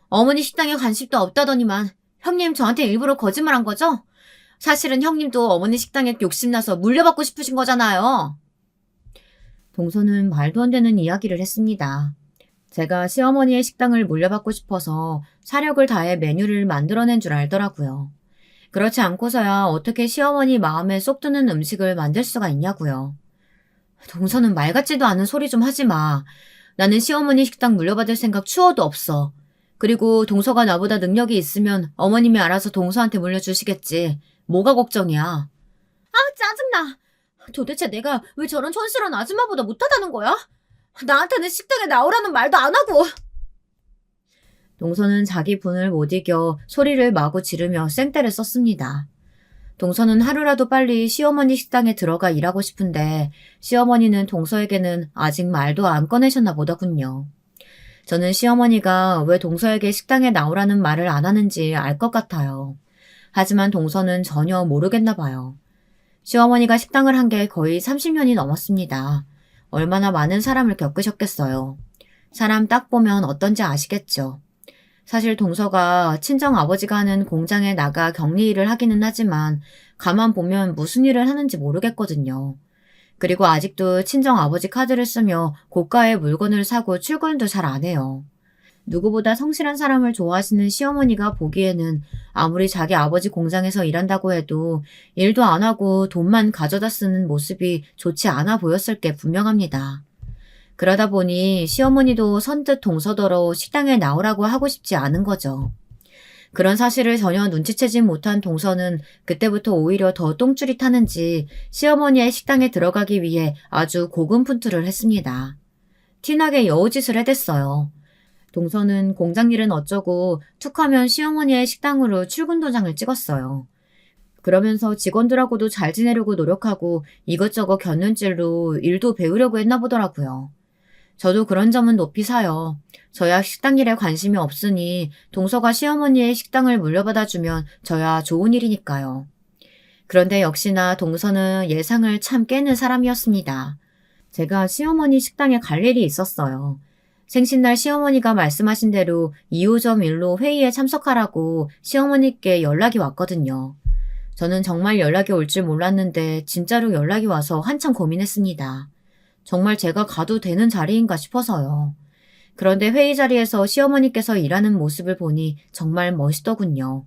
Speaker 1: 어머니 식당에 관심도 없다더니만 형님 저한테 일부러 거짓말한 거죠? 사실은 형님도 어머니 식당에 욕심나서 물려받고 싶으신 거잖아요. 동서는 말도 안 되는 이야기를 했습니다. 제가 시어머니의 식당을 물려받고 싶어서 사력을 다해 메뉴를 만들어낸 줄 알더라고요. 그렇지 않고서야 어떻게 시어머니 마음에 쏙 드는 음식을 만들 수가 있냐고요. 동서는 말 같지도 않은 소리 좀 하지 마. 나는 시어머니 식당 물려받을 생각 추워도 없어. 그리고 동서가 나보다 능력이 있으면 어머님이 알아서 동서한테 물려주시겠지. 뭐가 걱정이야. 아, 짜증나. 도대체 내가 왜 저런 촌스러운 아줌마보다 못하다는 거야? 나한테는 식당에 나오라는 말도 안 하고. 동서는 자기 분을 못 이겨 소리를 마구 지르며 쌩떼를 썼습니다. 동서는 하루라도 빨리 시어머니 식당에 들어가 일하고 싶은데 시어머니는 동서에게는 아직 말도 안 꺼내셨나 보더군요. 저는 시어머니가 왜 동서에게 식당에 나오라는 말을 안 하는지 알 것 같아요. 하지만 동서는 전혀 모르겠나 봐요. 시어머니가 식당을 한 게 거의 30년이 넘었습니다. 얼마나 많은 사람을 겪으셨겠어요. 사람 딱 보면 어떤지 아시겠죠. 사실 동서가 친정아버지가 하는 공장에 나가 격리 일을 하기는 하지만 가만 보면 무슨 일을 하는지 모르겠거든요. 그리고 아직도 친정아버지 카드를 쓰며 고가의 물건을 사고 출근도 잘 안 해요. 누구보다 성실한 사람을 좋아하시는 시어머니가 보기에는 아무리 자기 아버지 공장에서 일한다고 해도 일도 안 하고 돈만 가져다 쓰는 모습이 좋지 않아 보였을 게 분명합니다. 그러다 보니 시어머니도 선뜻 동서더러 식당에 나오라고 하고 싶지 않은 거죠. 그런 사실을 전혀 눈치채지 못한 동서는 그때부터 오히려 더 똥줄이 타는지 시어머니의 식당에 들어가기 위해 아주 고군분투를 했습니다. 티나게 여우짓을 해댔어요. 동서는 공장 일은 어쩌고 툭하면 시어머니의 식당으로 출근 도장을 찍었어요. 그러면서 직원들하고도 잘 지내려고 노력하고 이것저것 곁눈질로 일도 배우려고 했나 보더라고요. 저도 그런 점은 높이 사요. 저야 식당 일에 관심이 없으니 동서가 시어머니의 식당을 물려받아주면 저야 좋은 일이니까요. 그런데 역시나 동서는 예상을 참 깨는 사람이었습니다. 제가 시어머니 식당에 갈 일이 있었어요. 생신날 시어머니가 말씀하신 대로 2호점 일로 회의에 참석하라고 시어머니께 연락이 왔거든요. 저는 정말 연락이 올 줄 몰랐는데 진짜로 연락이 와서 한참 고민했습니다. 정말 제가 가도 되는 자리인가 싶어서요. 그런데 회의 자리에서 시어머니께서 일하는 모습을 보니 정말 멋있더군요.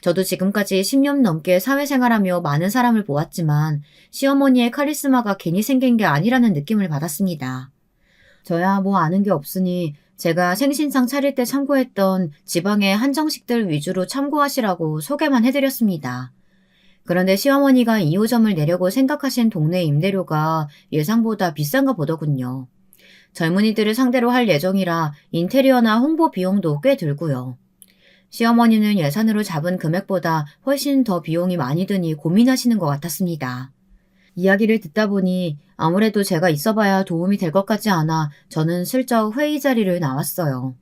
Speaker 1: 저도 지금까지 10년 넘게 사회생활하며 많은 사람을 보았지만 시어머니의 카리스마가 괜히 생긴 게 아니라는 느낌을 받았습니다. 저야 뭐 아는 게 없으니 제가 생신상 차릴 때 참고했던 지방의 한정식들 위주로 참고하시라고 소개만 해드렸습니다. 그런데 시어머니가 2호점을 내려고 생각하신 동네 임대료가 예상보다 비싼가 보더군요. 젊은이들을 상대로 할 예정이라 인테리어나 홍보 비용도 꽤 들고요. 시어머니는 예산으로 잡은 금액보다 훨씬 더 비용이 많이 드니 고민하시는 것 같았습니다. 이야기를 듣다 보니 아무래도 제가 있어봐야 도움이 될 것 같지 않아 저는 슬쩍 회의 자리를 나왔어요.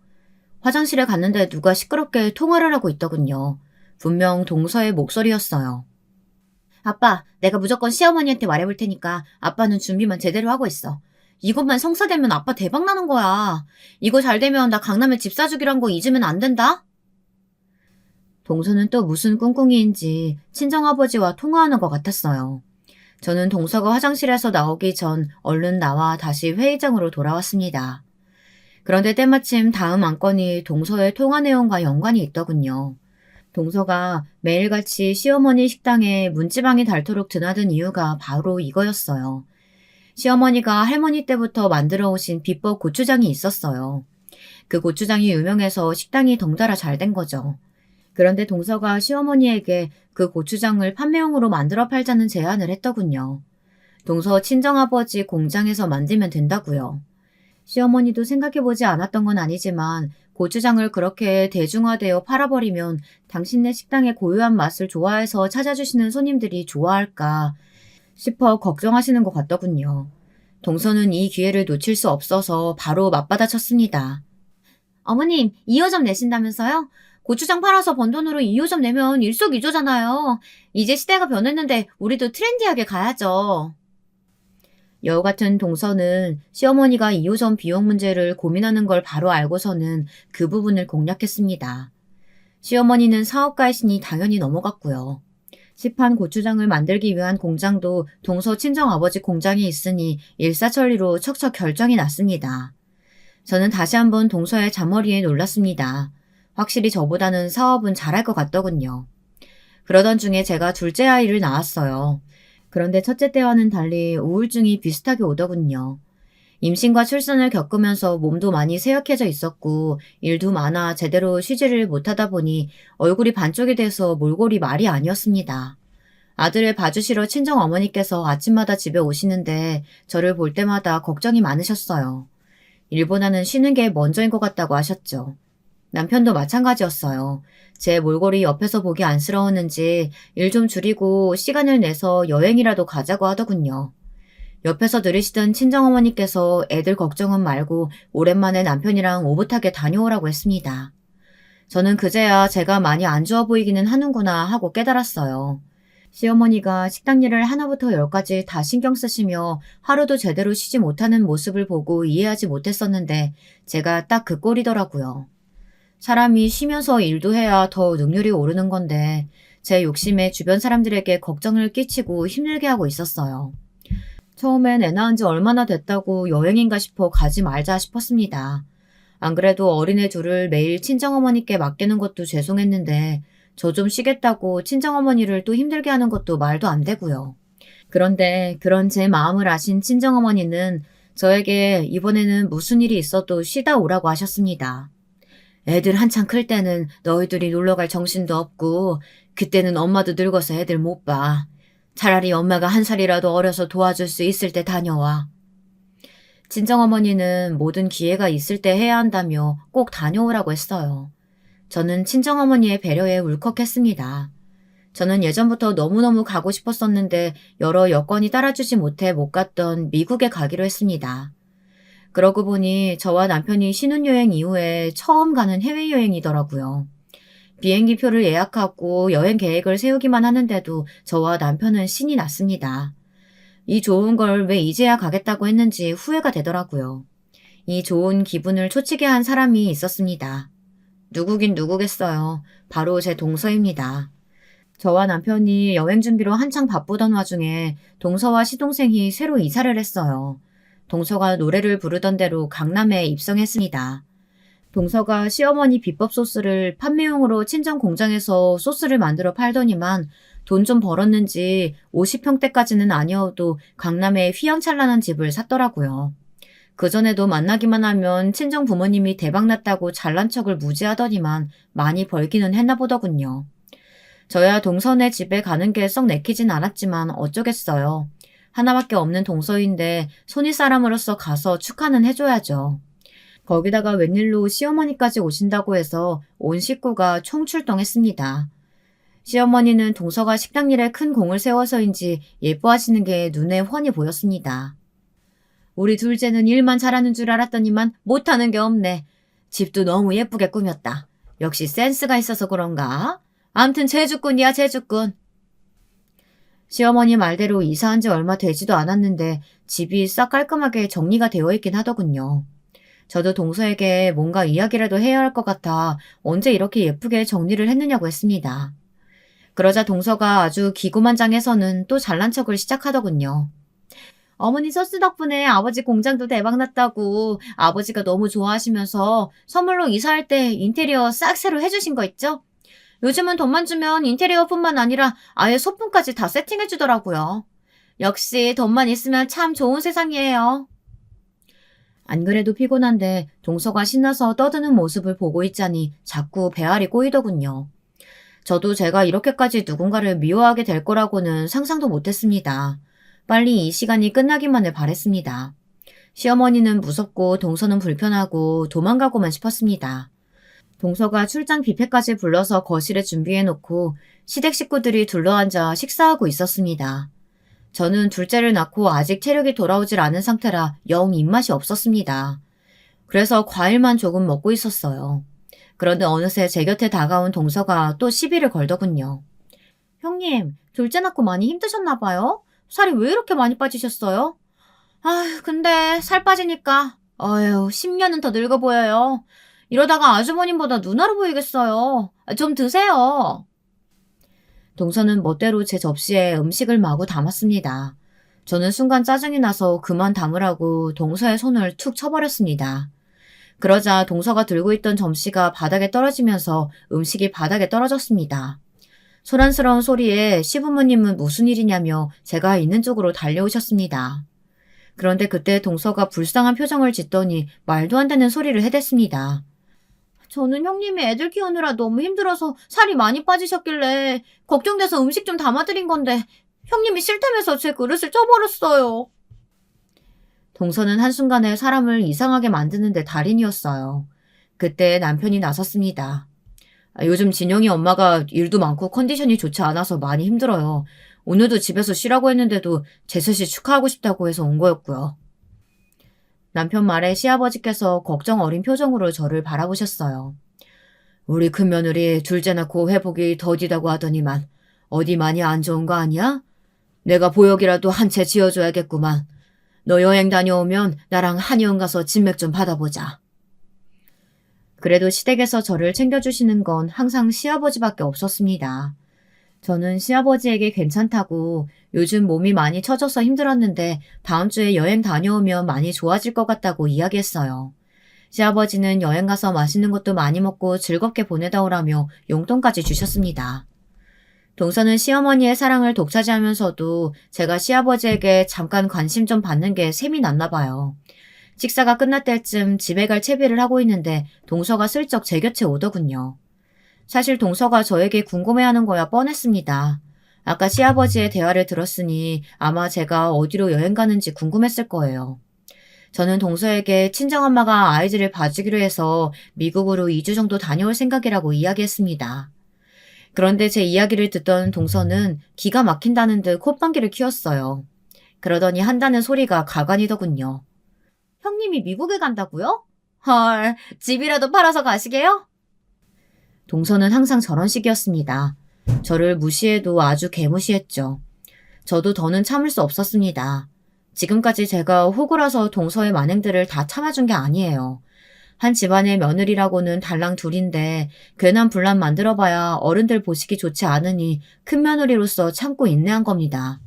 Speaker 1: 화장실에 갔는데 누가 시끄럽게 통화를 하고 있더군요. 분명 동서의 목소리였어요. 아빠, 내가 무조건 시어머니한테 말해볼 테니까 아빠는 준비만 제대로 하고 있어. 이것만 성사되면 아빠 대박 나는 거야. 이거 잘 되면 나 강남에 집 사주기로 한 거 잊으면 안 된다? 동서는 또 무슨 꿍꿍이인지 친정아버지와 통화하는 것 같았어요. 저는 동서가 화장실에서 나오기 전 얼른 나와 다시 회의장으로 돌아왔습니다. 그런데 때마침 다음 안건이 동서의 통화 내용과 연관이 있더군요. 동서가 매일같이 시어머니 식당에 문지방이 닳도록 드나든 이유가 바로 이거였어요. 시어머니가 할머니 때부터 만들어 오신 비법 고추장이 있었어요. 그 고추장이 유명해서 식당이 덩달아 잘 된 거죠. 그런데 동서가 시어머니에게 그 고추장을 판매용으로 만들어 팔자는 제안을 했더군요. 동서 친정아버지 공장에서 만들면 된다고요. 시어머니도 생각해보지 않았던 건 아니지만 고추장을 그렇게 대중화되어 팔아버리면 당신네 식당의 고유한 맛을 좋아해서 찾아주시는 손님들이 좋아할까 싶어 걱정하시는 것 같더군요. 동서는 이 기회를 놓칠 수 없어서 바로 맞받아쳤습니다. 어머님, 2호점 내신다면서요? 고추장 팔아서 번 돈으로 2호점 내면 일석이조잖아요. 이제 시대가 변했는데 우리도 트렌디하게 가야죠. 여우 같은 동서는 시어머니가 2호점 비용 문제를 고민하는 걸 바로 알고서는 그 부분을 공략했습니다. 시어머니는 사업가이시니 당연히 넘어갔고요. 시판 고추장을 만들기 위한 공장도 동서 친정아버지 공장이 있으니 일사천리로 척척 결정이 났습니다. 저는 다시 한번 동서의 잔머리에 놀랐습니다. 확실히 저보다는 사업은 잘할 것 같더군요. 그러던 중에 제가 둘째 아이를 낳았어요. 그런데 첫째 때와는 달리 우울증이 비슷하게 오더군요. 임신과 출산을 겪으면서 몸도 많이 쇠약해져 있었고 일도 많아 제대로 쉬지를 못하다 보니 얼굴이 반쪽이 돼서 몰골이 말이 아니었습니다. 아들을 봐주시러 친정어머니께서 아침마다 집에 오시는데 저를 볼 때마다 걱정이 많으셨어요. 일보다는 쉬는 게 먼저인 것 같다고 하셨죠. 남편도 마찬가지였어요. 제 몰골이 옆에서 보기 안쓰러웠는지 일 좀 줄이고 시간을 내서 여행이라도 가자고 하더군요. 옆에서 들으시던 친정어머니께서 애들 걱정은 말고 오랜만에 남편이랑 오붓하게 다녀오라고 했습니다. 저는 그제야 제가 많이 안 좋아 보이기는 하는구나 하고 깨달았어요. 시어머니가 식당 일을 하나부터 열까지 다 신경 쓰시며 하루도 제대로 쉬지 못하는 모습을 보고 이해하지 못했었는데 제가 딱 그 꼴이더라고요. 사람이 쉬면서 일도 해야 더 능률이 오르는 건데 제 욕심에 주변 사람들에게 걱정을 끼치고 힘들게 하고 있었어요. 처음엔 애 낳은 지 얼마나 됐다고 여행인가 싶어 가지 말자 싶었습니다. 안 그래도 어린애 둘을 매일 친정어머니께 맡기는 것도 죄송했는데 저 좀 쉬겠다고 친정어머니를 또 힘들게 하는 것도 말도 안 되고요. 그런데 그런 제 마음을 아신 친정어머니는 저에게 이번에는 무슨 일이 있어도 쉬다 오라고 하셨습니다. 애들 한창 클 때는 너희들이 놀러갈 정신도 없고 그때는 엄마도 늙어서 애들 못 봐. 차라리 엄마가 한 살이라도 어려서 도와줄 수 있을 때 다녀와. 친정어머니는 모든 기회가 있을 때 해야 한다며 꼭 다녀오라고 했어요. 저는 친정어머니의 배려에 울컥했습니다. 저는 예전부터 너무너무 가고 싶었었는데 여러 여건이 따라주지 못해 못 갔던 미국에 가기로 했습니다. 그러고 보니 저와 남편이 신혼여행 이후에 처음 가는 해외여행이더라고요. 비행기표를 예약하고 여행 계획을 세우기만 하는데도 저와 남편은 신이 났습니다. 이 좋은 걸 왜 이제야 가겠다고 했는지 후회가 되더라고요. 이 좋은 기분을 초치게 한 사람이 있었습니다. 누구긴 누구겠어요. 바로 제 동서입니다. 저와 남편이 여행 준비로 한창 바쁘던 와중에 동서와 시동생이 새로 이사를 했어요. 동서가 노래를 부르던 대로 강남에 입성했습니다. 동서가 시어머니 비법 소스를 판매용으로 친정 공장에서 소스를 만들어 팔더니만 돈 좀 벌었는지 50평대까지는 아니어도 강남에 휘황찬란한 집을 샀더라고요. 그전에도 만나기만 하면 친정 부모님이 대박났다고 잘난 척을 무지하더니만 많이 벌기는 했나 보더군요. 저야 동서네 집에 가는 게 썩 내키진 않았지만 어쩌겠어요. 하나밖에 없는 동서인데 손윗사람으로서 가서 축하는 해줘야죠. 거기다가 웬일로 시어머니까지 오신다고 해서 온 식구가 총출동했습니다. 시어머니는 동서가 식당 일에 큰 공을 세워서인지 예뻐하시는 게 눈에 훤히 보였습니다. 우리 둘째는 일만 잘하는 줄 알았더니만 못하는 게 없네. 집도 너무 예쁘게 꾸몄다. 역시 센스가 있어서 그런가? 암튼 제주꾼이야 제주꾼. 시어머니 말대로 이사한 지 얼마 되지도 않았는데 집이 싹 깔끔하게 정리가 되어 있긴 하더군요. 저도 동서에게 뭔가 이야기라도 해야 할 것 같아 언제 이렇게 예쁘게 정리를 했느냐고 했습니다. 그러자 동서가 아주 기고만장해서는 또 잘난 척을 시작하더군요. 어머니 소스 덕분에 아버지 공장도 대박났다고 아버지가 너무 좋아하시면서 선물로 이사할 때 인테리어 싹 새로 해주신 거 있죠? 요즘은 돈만 주면 인테리어뿐만 아니라 아예 소품까지 다 세팅해주더라고요. 역시 돈만 있으면 참 좋은 세상이에요. 안 그래도 피곤한데 동서가 신나서 떠드는 모습을 보고 있자니 자꾸 배알이 꼬이더군요. 저도 제가 이렇게까지 누군가를 미워하게 될 거라고는 상상도 못했습니다. 빨리 이 시간이 끝나기만을 바랬습니다. 시어머니는 무섭고 동서는 불편하고 도망가고만 싶었습니다. 동서가 출장 뷔페까지 불러서 거실에 준비해놓고 시댁 식구들이 둘러앉아 식사하고 있었습니다. 저는 둘째를 낳고 아직 체력이 돌아오질 않은 상태라 영 입맛이 없었습니다. 그래서 과일만 조금 먹고 있었어요. 그런데 어느새 제 곁에 다가온 동서가 또 시비를 걸더군요. 형님, 둘째 낳고 많이 힘드셨나 봐요? 살이 왜 이렇게 많이 빠지셨어요? 아휴, 근데 살 빠지니까 10년은 더 늙어 보여요. 이러다가 아주버님보다 누나로 보이겠어요. 좀 드세요. 동서는 멋대로 제 접시에 음식을 마구 담았습니다. 저는 순간 짜증이 나서 그만 담으라고 동서의 손을 툭 쳐버렸습니다. 그러자 동서가 들고 있던 점씨가 바닥에 떨어지면서 음식이 바닥에 떨어졌습니다. 소란스러운 소리에 시부모님은 무슨 일이냐며 제가 있는 쪽으로 달려오셨습니다. 그런데 그때 동서가 불쌍한 표정을 짓더니 말도 안 되는 소리를 해댔습니다. 저는 형님이 애들 키우느라 너무 힘들어서 살이 많이 빠지셨길래 걱정돼서 음식 좀 담아드린 건데 형님이 싫다면서 제 그릇을 쪄버렸어요. 동서는 한순간에 사람을 이상하게 만드는 데 달인이었어요. 그때 남편이 나섰습니다. 요즘 진영이 엄마가 일도 많고 컨디션이 좋지 않아서 많이 힘들어요. 오늘도 집에서 쉬라고 했는데도 제셋이 축하하고 싶다고 해서 온 거였고요. 남편 말에 시아버지께서 걱정 어린 표정으로 저를 바라보셨어요. 우리 큰며느리 둘째 낳고 회복이 더디다고 하더니만 어디 많이 안 좋은 거 아니야? 내가 보약이라도 한 채 지어줘야겠구만. 너 여행 다녀오면 나랑 한의원 가서 진맥 좀 받아보자. 그래도 시댁에서 저를 챙겨주시는 건 항상 시아버지밖에 없었습니다. 저는 시아버지에게 괜찮다고 요즘 몸이 많이 처져서 힘들었는데 다음 주에 여행 다녀오면 많이 좋아질 것 같다고 이야기했어요. 시아버지는 여행 가서 맛있는 것도 많이 먹고 즐겁게 보내다 오라며 용돈까지 주셨습니다. 동서는 시어머니의 사랑을 독차지하면서도 제가 시아버지에게 잠깐 관심 좀 받는 게 셈이 났나 봐요. 식사가 끝날 때쯤 집에 갈 채비를 하고 있는데 동서가 슬쩍 제 곁에 오더군요. 사실 동서가 저에게 궁금해하는 거야 뻔했습니다. 아까 시아버지의 대화를 들었으니 아마 제가 어디로 여행 가는지 궁금했을 거예요. 저는 동서에게 친정엄마가 아이들을 봐주기로 해서 미국으로 2주 정도 다녀올 생각이라고 이야기했습니다. 그런데 제 이야기를 듣던 동서는 기가 막힌다는 듯 콧방귀를 키웠어요. 그러더니 한다는 소리가 가관이더군요. 형님이 미국에 간다고요? 헐, 집이라도 팔아서 가시게요? 동서는 항상 저런 식이었습니다. 저를 무시해도 아주 개무시했죠. 저도 더는 참을 수 없었습니다. 지금까지 제가 호구라서 동서의 만행들을 다 참아준 게 아니에요. 한 집안의 며느리라고는 달랑 둘인데 괜한 분란 만들어봐야 어른들 보시기 좋지 않으니 큰 며느리로서 참고 인내한 겁니다.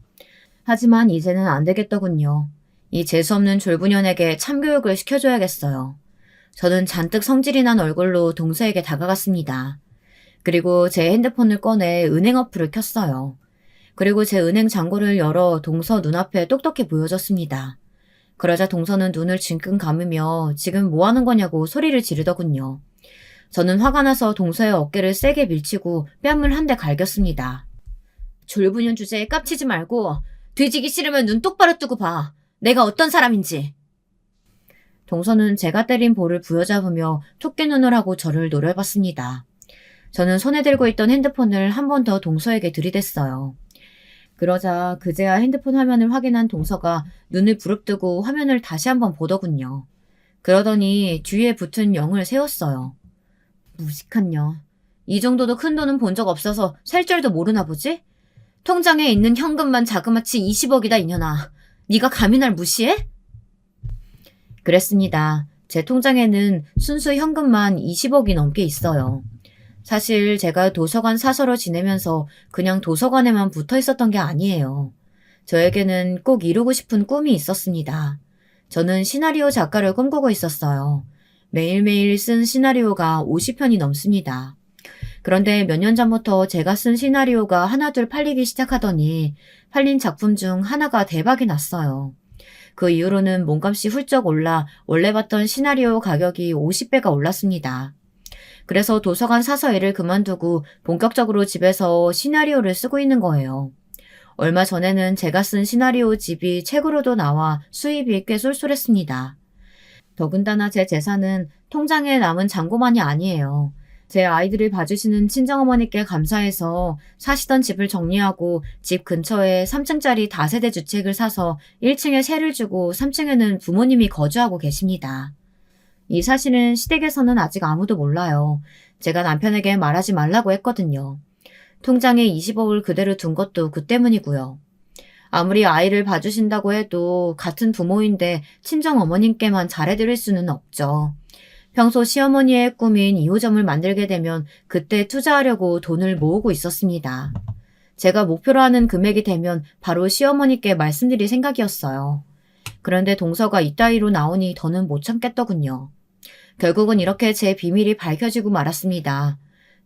Speaker 1: 하지만 이제는 안 되겠더군요. 이 재수없는 졸부년에게 참교육을 시켜줘야겠어요. 저는 잔뜩 성질이 난 얼굴로 동서에게 다가갔습니다. 그리고 제 핸드폰을 꺼내 은행 어플을 켰어요. 그리고 제 은행 잔고를 열어 동서 눈앞에 똑똑히 보여줬습니다. 그러자 동서는 눈을 질끈 감으며 지금 뭐 하는 거냐고 소리를 지르더군요. 저는 화가 나서 동서의 어깨를 세게 밀치고 뺨을 한 대 갈겼습니다. 졸부년 주제에 깝치지 말고 뒤지기 싫으면 눈 똑바로 뜨고 봐. 내가 어떤 사람인지. 동서는 제가 때린 볼을 부여잡으며 토끼 눈을 하고 저를 노려봤습니다. 저는 손에 들고 있던 핸드폰을 한 번 더 동서에게 들이댔어요. 그러자 그제야 핸드폰 화면을 확인한 동서가 눈을 부릅뜨고 화면을 다시 한번 보더군요. 그러더니 뒤에 붙은 0을 세웠어요. 무식한 년. 이 정도도 큰 돈은 본 적 없어서 살 줄도 모르나 보지? 통장에 있는 현금만 자그마치 20억이다 이년아. 네가 감히 날 무시해? 그랬습니다. 제 통장에는 순수 현금만 20억이 넘게 있어요. 사실 제가 도서관 사서로 지내면서 그냥 도서관에만 붙어 있었던 게 아니에요. 저에게는 꼭 이루고 싶은 꿈이 있었습니다. 저는 시나리오 작가를 꿈꾸고 있었어요. 매일매일 쓴 시나리오가 50편이 넘습니다. 그런데 몇 년 전부터 제가 쓴 시나리오가 하나둘 팔리기 시작하더니 팔린 작품 중 하나가 대박이 났어요. 그 이후로는 몸값이 훌쩍 올라 원래 봤던 시나리오 가격이 50배가 올랐습니다. 그래서 도서관 사서 일을 그만두고 본격적으로 집에서 시나리오를 쓰고 있는 거예요. 얼마 전에는 제가 쓴 시나리오 집이 책으로도 나와 수입이 꽤 쏠쏠했습니다. 더군다나 제 재산은 통장에 남은 잔고만이 아니에요. 제 아이들을 봐주시는 친정어머니께 감사해서 사시던 집을 정리하고 집 근처에 3층짜리 다세대 주택을 사서 1층에 세를 주고 3층에는 부모님이 거주하고 계십니다. 이 사실은 시댁에서는 아직 아무도 몰라요. 제가 남편에게 말하지 말라고 했거든요. 통장에 20억을 그대로 둔 것도 그 때문이고요. 아무리 아이를 봐주신다고 해도 같은 부모인데 친정어머님께만 잘해드릴 수는 없죠. 평소 시어머니의 꿈인 2호점을 만들게 되면 그때 투자하려고 돈을 모으고 있었습니다. 제가 목표로 하는 금액이 되면 바로 시어머니께 말씀드릴 생각이었어요. 그런데 동서가 이따위로 나오니 더는 못 참겠더군요. 결국은 이렇게 제 비밀이 밝혀지고 말았습니다.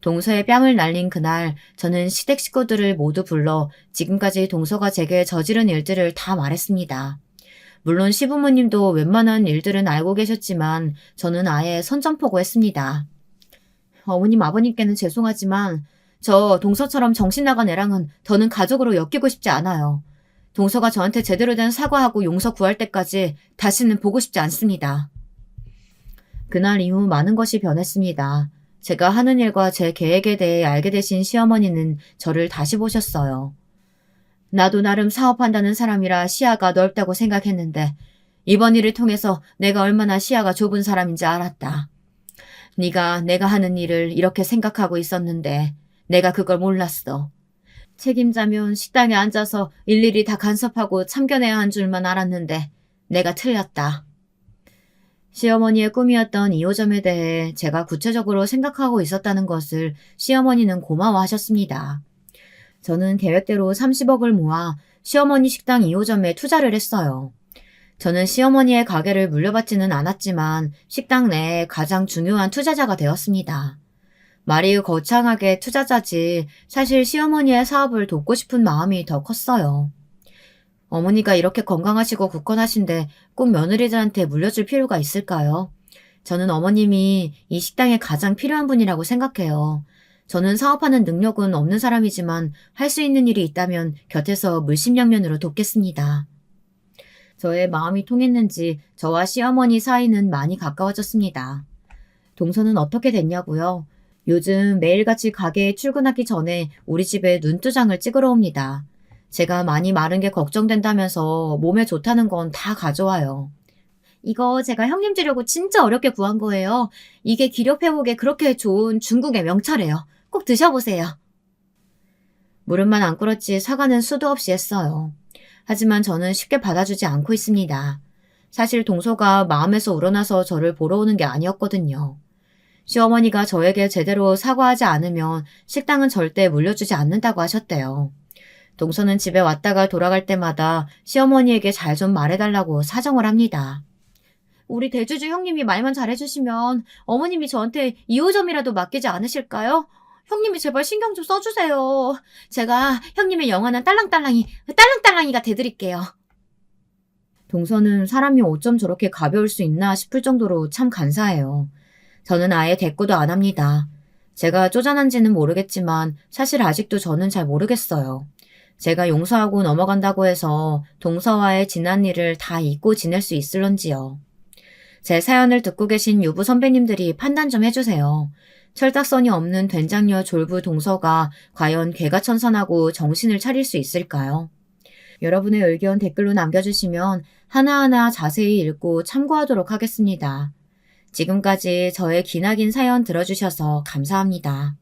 Speaker 1: 동서의 뺨을 날린 그날 저는 시댁 식구들을 모두 불러 지금까지 동서가 제게 저지른 일들을 다 말했습니다. 물론 시부모님도 웬만한 일들은 알고 계셨지만 저는 아예 선전포고했습니다. 어머님 아버님께는 죄송하지만 저 동서처럼 정신 나간 애랑은 더는 가족으로 엮이고 싶지 않아요. 동서가 저한테 제대로 된 사과하고 용서 구할 때까지 다시는 보고 싶지 않습니다. 그날 이후 많은 것이 변했습니다. 제가 하는 일과 제 계획에 대해 알게 되신 시어머니는 저를 다시 보셨어요. 나도 나름 사업한다는 사람이라 시야가 넓다고 생각했는데 이번 일을 통해서 내가 얼마나 시야가 좁은 사람인지 알았다. 네가 내가 하는 일을 이렇게 생각하고 있었는데 내가 그걸 몰랐어. 책임자면 식당에 앉아서 일일이 다 간섭하고 참견해야 한 줄만 알았는데 내가 틀렸다. 시어머니의 꿈이었던 2호점에 대해 제가 구체적으로 생각하고 있었다는 것을 시어머니는 고마워하셨습니다. 저는 계획대로 30억을 모아 시어머니 식당 2호점에 투자를 했어요. 저는 시어머니의 가게를 물려받지는 않았지만 식당 내에 가장 중요한 투자자가 되었습니다. 말이 거창하게 투자자지 사실 시어머니의 사업을 돕고 싶은 마음이 더 컸어요. 어머니가 이렇게 건강하시고 굳건하신데 꼭 며느리들한테 물려줄 필요가 있을까요? 저는 어머님이 이 식당에 가장 필요한 분이라고 생각해요. 저는 사업하는 능력은 없는 사람이지만 할 수 있는 일이 있다면 곁에서 물심양면으로 돕겠습니다. 저의 마음이 통했는지 저와 시어머니 사이는 많이 가까워졌습니다. 동서는 어떻게 됐냐고요? 요즘 매일같이 가게에 출근하기 전에 우리 집에 눈두장을 찍으러 옵니다. 제가 많이 마른 게 걱정된다면서 몸에 좋다는 건 다 가져와요. 이거 제가 형님 주려고 진짜 어렵게 구한 거예요. 이게 기력 회복에 그렇게 좋은 중국의 명차래요. 꼭 드셔보세요. 무릎만 안 꿇었지 사과는 수도 없이 했어요. 하지만 저는 쉽게 받아주지 않고 있습니다. 사실 동서가 마음에서 우러나서 저를 보러 오는 게 아니었거든요. 시어머니가 저에게 제대로 사과하지 않으면 식당은 절대 물려주지 않는다고 하셨대요. 동서는 집에 왔다가 돌아갈 때마다 시어머니에게 잘 좀 말해달라고 사정을 합니다. 우리 대주주 형님이 말만 잘해주시면 어머님이 저한테 2호점이라도 맡기지 않으실까요? 형님이 제발 신경 좀 써주세요. 제가 형님의 영원한 딸랑딸랑이가 돼드릴게요. 동서는 사람이 어쩜 저렇게 가벼울 수 있나 싶을 정도로 참 간사해요. 저는 아예 대꾸도 안 합니다. 제가 쪼잔한지는 모르겠지만 사실 아직도 저는 잘 모르겠어요. 제가 용서하고 넘어간다고 해서 동서와의 지난 일을 다 잊고 지낼 수 있을런지요. 제 사연을 듣고 계신 유부 선배님들이 판단 좀 해주세요. 철딱선이 없는 된장녀 졸부 동서가 과연 개가천선하고 정신을 차릴 수 있을까요? 여러분의 의견 댓글로 남겨주시면 하나하나 자세히 읽고 참고하도록 하겠습니다. 지금까지 저의 기나긴 사연 들어주셔서 감사합니다.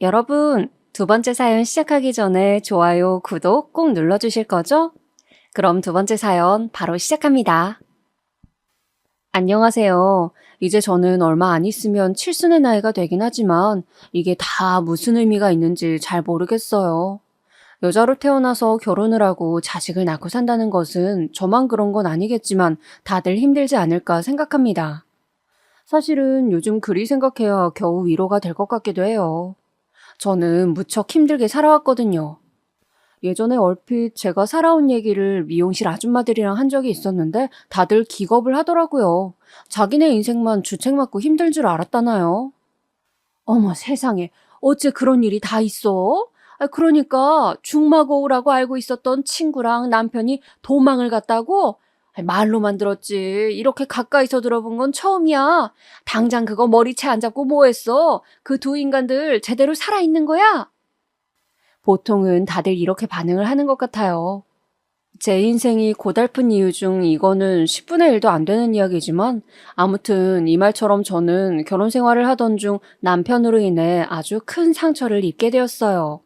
Speaker 2: 여러분, 두 번째 사연 시작하기 전에 좋아요, 구독 꼭 눌러주실 거죠? 그럼 두 번째 사연 바로 시작합니다. 안녕하세요. 이제 저는 얼마 안 있으면 칠순의 나이가 되긴 하지만 이게 다 무슨 의미가 있는지 잘 모르겠어요. 여자로 태어나서 결혼을 하고 자식을 낳고 산다는 것은 저만 그런 건 아니겠지만 다들 힘들지 않을까 생각합니다. 사실은 요즘 그리 생각해야 겨우 위로가 될 것 같기도 해요. 저는 무척 힘들게 살아왔거든요. 예전에 얼핏 제가 살아온 얘기를 미용실 아줌마들이랑 한 적이 있었는데 다들 기겁을 하더라고요. 자기네 인생만 주책 맞고 힘들 줄 알았다나요? 어머 세상에, 어째 그런 일이 다 있어? 그러니까 중마고우라고 알고 있었던 친구랑 남편이 도망을 갔다고? 말로만 들었지 이렇게 가까이서 들어본 건 처음이야. 당장 그거 머리채 안 잡고 뭐 했어? 그 두 인간들 제대로 살아있는 거야? 보통은 다들 이렇게 반응을 하는 것 같아요. 제 인생이 고달픈 이유 중 이거는 10분의 1도 안 되는 이야기지만 아무튼 이 말처럼 저는 결혼 생활을 하던 중 남편으로 인해 아주 큰 상처를 입게 되었어요.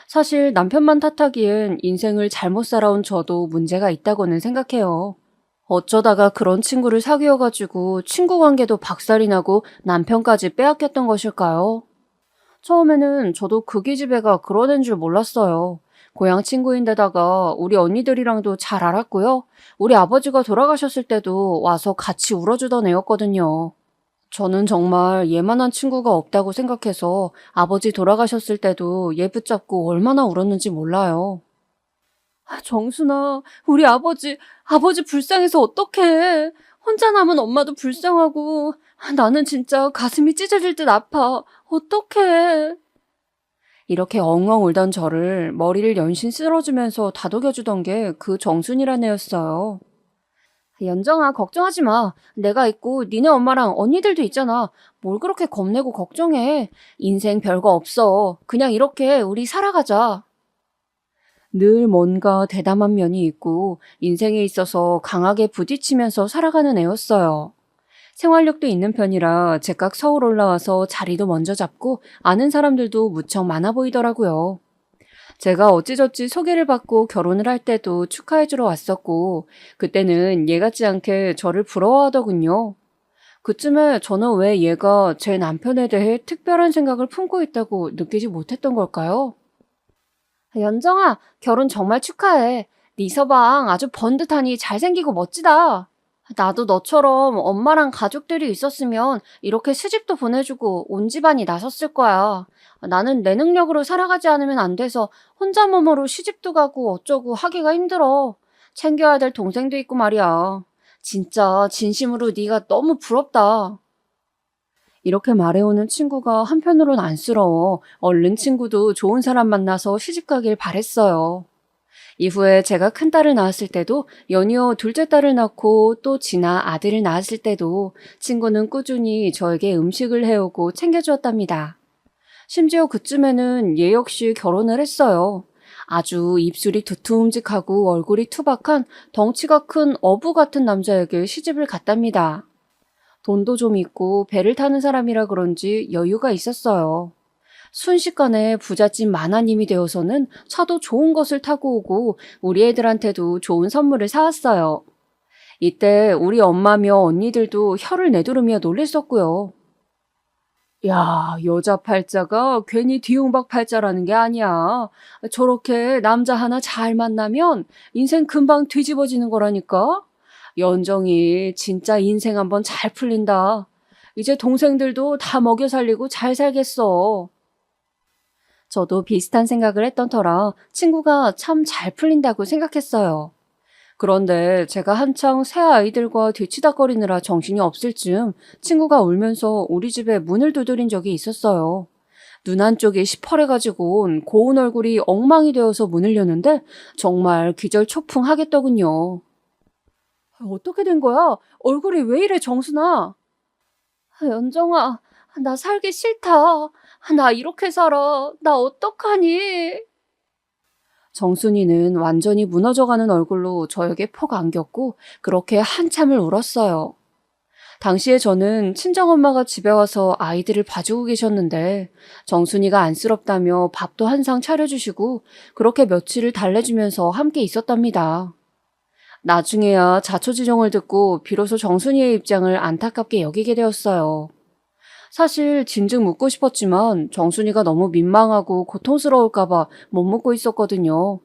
Speaker 2: 사실 남편만 탓하기엔 인생을 잘못 살아온 저도 문제가 있다고는 생각해요. 어쩌다가 그런 친구를 사귀어가지고 친구 관계도 박살이 나고 남편까지 빼앗겼던 것일까요? 처음에는 저도 그 기집애가 그런 애인 줄 몰랐어요. 고향 친구인데다가 우리 언니들이랑도 잘 알았고요. 우리 아버지가 돌아가셨을 때도 와서 같이 울어주던 애였거든요. 저는 정말 얘만한 친구가 없다고 생각해서 아버지 돌아가셨을 때도 얘 붙잡고 얼마나 울었는지 몰라요. 정순아, 우리 아버지 불쌍해서 어떡해. 혼자 남은 엄마도 불쌍하고 나는 진짜 가슴이 찢어질 듯 아파. 어떡해. 이렇게 엉엉 울던 저를 머리를 연신 쓸어주면서 다독여주던 게 그 정순이란 애였어요. 연정아, 걱정하지 마. 내가 있고 니네 엄마랑 언니들도 있잖아. 뭘 그렇게 겁내고 걱정해. 인생 별거 없어. 그냥 이렇게 우리 살아가자. 늘 뭔가 대담한 면이 있고 인생에 있어서 강하게 부딪히면서 살아가는 애였어요. 생활력도 있는 편이라 제각 서울 올라와서 자리도 먼저 잡고 아는 사람들도 무척 많아 보이더라고요. 제가 어찌저찌 소개를 받고 결혼을 할 때도 축하해주러 왔었고 그때는 얘 같지 않게 저를 부러워하더군요. 그쯤에 저는 왜 얘가 제 남편에 대해 특별한 생각을 품고 있다고 느끼지 못했던 걸까요? 연정아, 결혼 정말 축하해. 네 서방 아주 번듯하니 잘생기고 멋지다. 나도 너처럼 엄마랑 가족들이 있었으면 이렇게 시집도 보내주고 온 집안이 나섰을 거야. 나는 내 능력으로 살아가지 않으면 안 돼서 혼자 몸으로 시집도 가고 어쩌고 하기가 힘들어. 챙겨야 될 동생도 있고 말이야. 진짜 진심으로 네가 너무 부럽다. 이렇게 말해오는 친구가 한편으론 안쓰러워 얼른 친구도 좋은 사람 만나서 시집가길 바랬어요. 이후에 제가 큰딸을 낳았을 때도 연이어 둘째 딸을 낳고 또 지나 아들을 낳았을 때도 친구는 꾸준히 저에게 음식을 해오고 챙겨주었답니다. 심지어 그쯤에는 얘 역시 결혼을 했어요. 아주 입술이 두툼직하고 얼굴이 투박한 덩치가 큰 어부 같은 남자에게 시집을 갔답니다. 돈도 좀 있고 배를 타는 사람이라 그런지 여유가 있었어요. 순식간에 부잣집 마나님이 되어서는 차도 좋은 것을 타고 오고 우리 애들한테도 좋은 선물을 사왔어요. 이때 우리 엄마며 언니들도 혀를 내두르며 놀랬었고요. 야, 여자 팔자가 괜히 뒤움박 팔자라는 게 아니야. 저렇게 남자 하나 잘 만나면 인생 금방 뒤집어지는 거라니까. 연정이 진짜 인생 한번 잘 풀린다. 이제 동생들도 다 먹여 살리고 잘 살겠어. 저도 비슷한 생각을 했던 터라 친구가 참 잘 풀린다고 생각했어요. 그런데 제가 한창 새 아이들과 뒤치다거리느라 정신이 없을 즈음 친구가 울면서 우리 집에 문을 두드린 적이 있었어요. 눈 한쪽이 시퍼래가지고 고운 얼굴이 엉망이 되어서 문을 여는데 정말 기절초풍하겠더군요. 어떻게 된 거야? 얼굴이 왜 이래, 정순아? 연정아, 나 살기 싫다. 나 이렇게 살아. 나 어떡하니? 정순이는 완전히 무너져가는 얼굴로 저에게 폭 안겼고 그렇게 한참을 울었어요. 당시에 저는 친정엄마가 집에 와서 아이들을 봐주고 계셨는데 정순이가 안쓰럽다며 밥도 한 상 차려주시고 그렇게 며칠을 달래주면서 함께 있었답니다. 나중에야 자초지종을 듣고 비로소 정순이의 입장을 안타깝게 여기게 되었어요. 사실 진즉 묻고 싶었지만 정순이가 너무 민망하고 고통스러울까봐 못 묻고 있었거든요.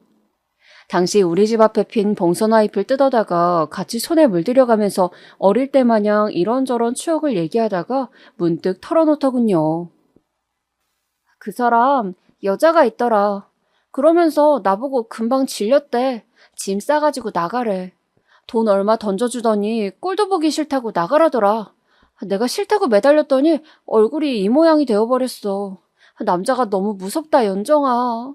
Speaker 2: 당시 우리 집 앞에 핀 봉선화 잎을 뜯어다가 같이 손에 물들여가면서 어릴 때 마냥 이런저런 추억을 얘기하다가 문득 털어놓더군요. 그 사람 여자가 있더라. 그러면서 나보고 금방 질렸대. 짐 싸가지고 나가래. 돈 얼마 던져주더니 꼴도 보기 싫다고 나가라더라. 내가 싫다고 매달렸더니 얼굴이 이 모양이 되어버렸어. 남자가 너무 무섭다, 연정아.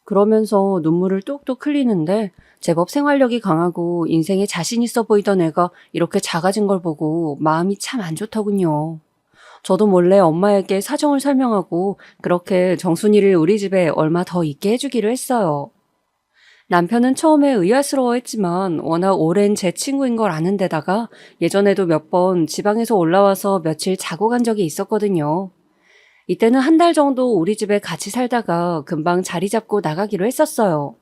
Speaker 2: 그러면서 눈물을 뚝뚝 흘리는데 제법 생활력이 강하고 인생에 자신 있어 보이던 애가 이렇게 작아진 걸 보고 마음이 참 안 좋더군요. 저도 몰래 엄마에게 사정을 설명하고 그렇게 정순이를 우리 집에 얼마 더 있게 해주기로 했어요. 남편은 처음에 의아스러워했지만 워낙 오랜 제 친구인 걸 아는 데다가 예전에도 몇 번 지방에서 올라와서 며칠 자고 간 적이 있었거든요. 이때는 한 달 정도 우리 집에 같이 살다가 금방 자리 잡고 나가기로 했었어요.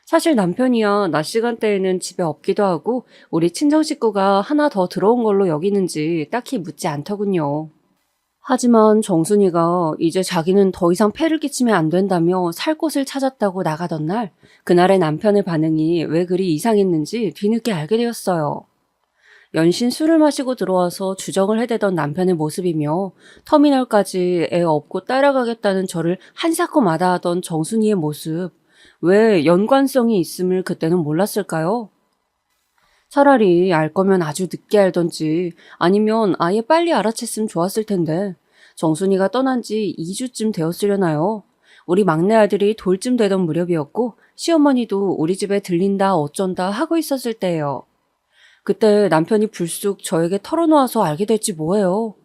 Speaker 2: 사실 남편이야 낮 시간대에는 집에 없기도 하고 우리 친정 식구가 하나 더 들어온 걸로 여기는지 딱히 묻지 않더군요. 하지만 정순이가 이제 자기는 더 이상 폐를 끼치면 안 된다며 살 곳을 찾았다고 나가던 날, 그날의 남편의 반응이 왜 그리 이상했는지 뒤늦게 알게 되었어요. 연신 술을 마시고 들어와서 주정을 해대던 남편의 모습이며 터미널까지 애 업고 따라가겠다는 저를 한사코 마다하던 정순이의 모습, 왜 연관성이 있음을 그때는 몰랐을까요? 차라리 알 거면 아주 늦게 알던지 아니면 아예 빨리 알아챘으면 좋았을 텐데 정순이가 떠난 지 2주쯤 되었으려나요? 우리 막내 아들이 돌쯤 되던 무렵이었고 시어머니도 우리 집에 들린다 어쩐다 하고 있었을 때예요. 그때 남편이 불쑥 저에게 털어놓아서 알게 될지 뭐예요.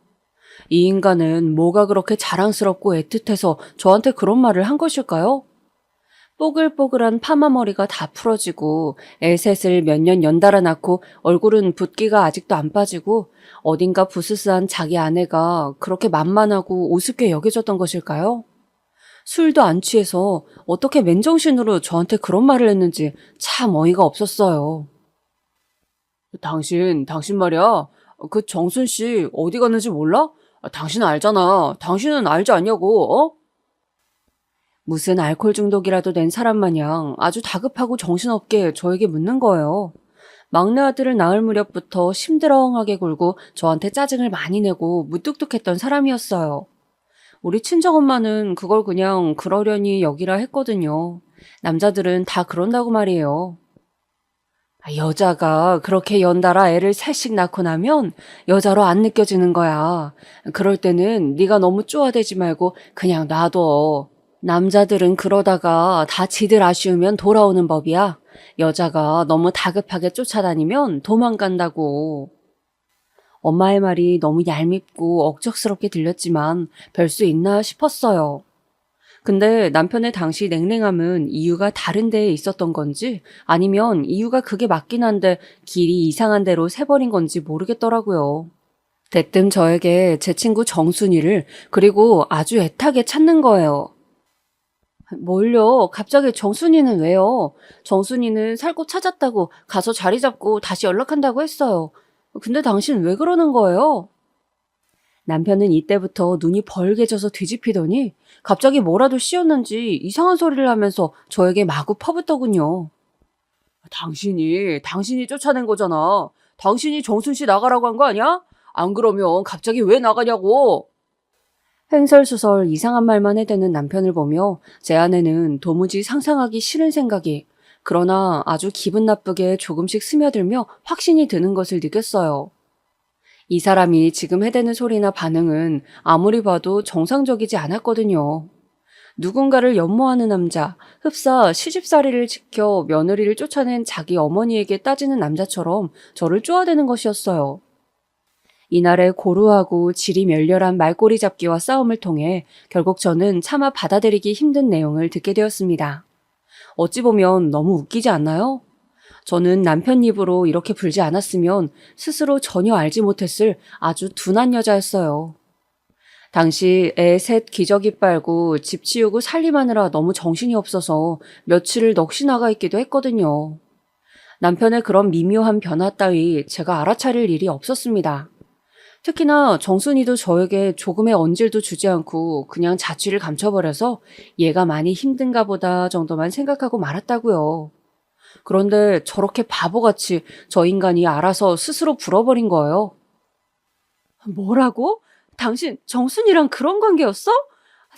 Speaker 2: 이 인간은 뭐가 그렇게 자랑스럽고 애틋해서 저한테 그런 말을 한 것일까요? 뽀글뽀글한 파마머리가 다 풀어지고 애셋을 몇 년 연달아 낳고 얼굴은 붓기가 아직도 안 빠지고 어딘가 부스스한 자기 아내가 그렇게 만만하고 우습게 여겨졌던 것일까요? 술도 안 취해서 어떻게 맨정신으로 저한테 그런 말을 했는지 참 어이가 없었어요. 당신 말이야. 그 정순 씨 어디 갔는지 몰라? 당신은 알잖아. 당신은 알지 않냐고, 어? 무슨 알코올 중독이라도 낸 사람 마냥 아주 다급하고 정신없게 저에게 묻는 거예요. 막내 아들을 낳을 무렵부터 심드렁하게 굴고 저한테 짜증을 많이 내고 무뚝뚝했던 사람이었어요. 우리 친정엄마는 그걸 그냥 그러려니 여기라 했거든요. 남자들은 다 그런다고 말이에요. 여자가 그렇게 연달아 애를 셋씩 낳고 나면 여자로 안 느껴지는 거야. 그럴 때는 네가 너무 쪼아대지 말고 그냥 놔둬. 남자들은 그러다가 다 지들 아쉬우면 돌아오는 법이야. 여자가 너무 다급하게 쫓아다니면 도망간다고. 엄마의 말이 너무 얄밉고 억척스럽게 들렸지만 별 수 있나 싶었어요. 근데 남편의 당시 냉랭함은 이유가 다른 데에 있었던 건지 아니면 이유가 그게 맞긴 한데 길이 이상한 데로 새버린 건지 모르겠더라고요. 대뜸 저에게 제 친구 정순이를 그리고 아주 애타게 찾는 거예요. 뭘요? 갑자기 정순이는 왜요? 정순이는 살 곳 찾았다고 가서 자리 잡고 다시 연락한다고 했어요. 근데 당신 왜 그러는 거예요? 남편은 이때부터 눈이 벌게져서 뒤집히더니 갑자기 뭐라도 씌었는지 이상한 소리를 하면서 저에게 마구 퍼붓더군요. 당신이 쫓아낸 거잖아. 당신이 정순 씨 나가라고 한 거 아니야? 안 그러면 갑자기 왜 나가냐고. 횡설수설 이상한 말만 해대는 남편을 보며 제 안에는 도무지 상상하기 싫은 생각이, 그러나 아주 기분 나쁘게 조금씩 스며들며 확신이 드는 것을 느꼈어요. 이 사람이 지금 해대는 소리나 반응은 아무리 봐도 정상적이지 않았거든요. 누군가를 연모하는 남자, 흡사 시집살이를 지켜 며느리를 쫓아낸 자기 어머니에게 따지는 남자처럼 저를 쪼아대는 것이었어요. 이날의 고루하고 질이 멸렬한 말꼬리 잡기와 싸움을 통해 결국 저는 차마 받아들이기 힘든 내용을 듣게 되었습니다. 어찌 보면 너무 웃기지 않나요? 저는 남편 입으로 이렇게 불지 않았으면 스스로 전혀 알지 못했을 아주 둔한 여자였어요. 당시 애 셋 기저귀 빨고 집 치우고 살림하느라 너무 정신이 없어서 며칠을 넋이 나가 있기도 했거든요. 남편의 그런 미묘한 변화 따위 제가 알아차릴 일이 없었습니다. 특히나 정순이도 저에게 조금의 언질도 주지 않고 그냥 자취를 감춰버려서 얘가 많이 힘든가 보다 정도만 생각하고 말았다고요. 그런데 저렇게 바보같이 저 인간이 알아서 스스로 불어버린 거예요. 뭐라고? 당신 정순이랑 그런 관계였어?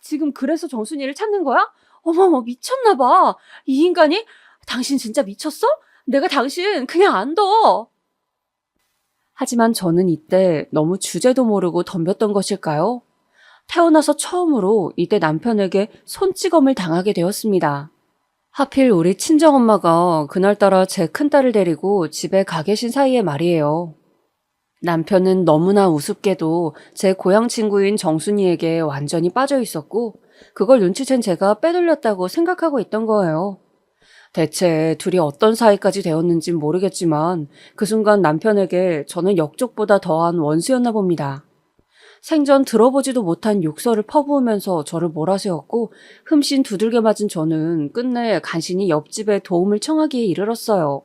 Speaker 2: 지금 그래서 정순이를 찾는 거야? 어머머, 미쳤나 봐. 이 인간이? 당신 진짜 미쳤어? 내가 당신 그냥 안 둬. 하지만 저는 이때 너무 주제도 모르고 덤볐던 것일까요? 태어나서 처음으로 이때 남편에게 손찌검을 당하게 되었습니다. 하필 우리 친정엄마가 그날따라 제 큰딸을 데리고 집에 가 계신 사이에 말이에요. 남편은 너무나 우습게도 제 고향 친구인 정순이에게 완전히 빠져 있었고 그걸 눈치챈 제가 빼돌렸다고 생각하고 있던 거예요. 대체 둘이 어떤 사이까지 되었는진 모르겠지만 그 순간 남편에게 저는 역적보다 더한 원수였나 봅니다. 생전 들어보지도 못한 욕설을 퍼부으면서 저를 몰아세웠고 흠씬 두들겨 맞은 저는 끝내 간신히 옆집에 도움을 청하기에 이르렀어요.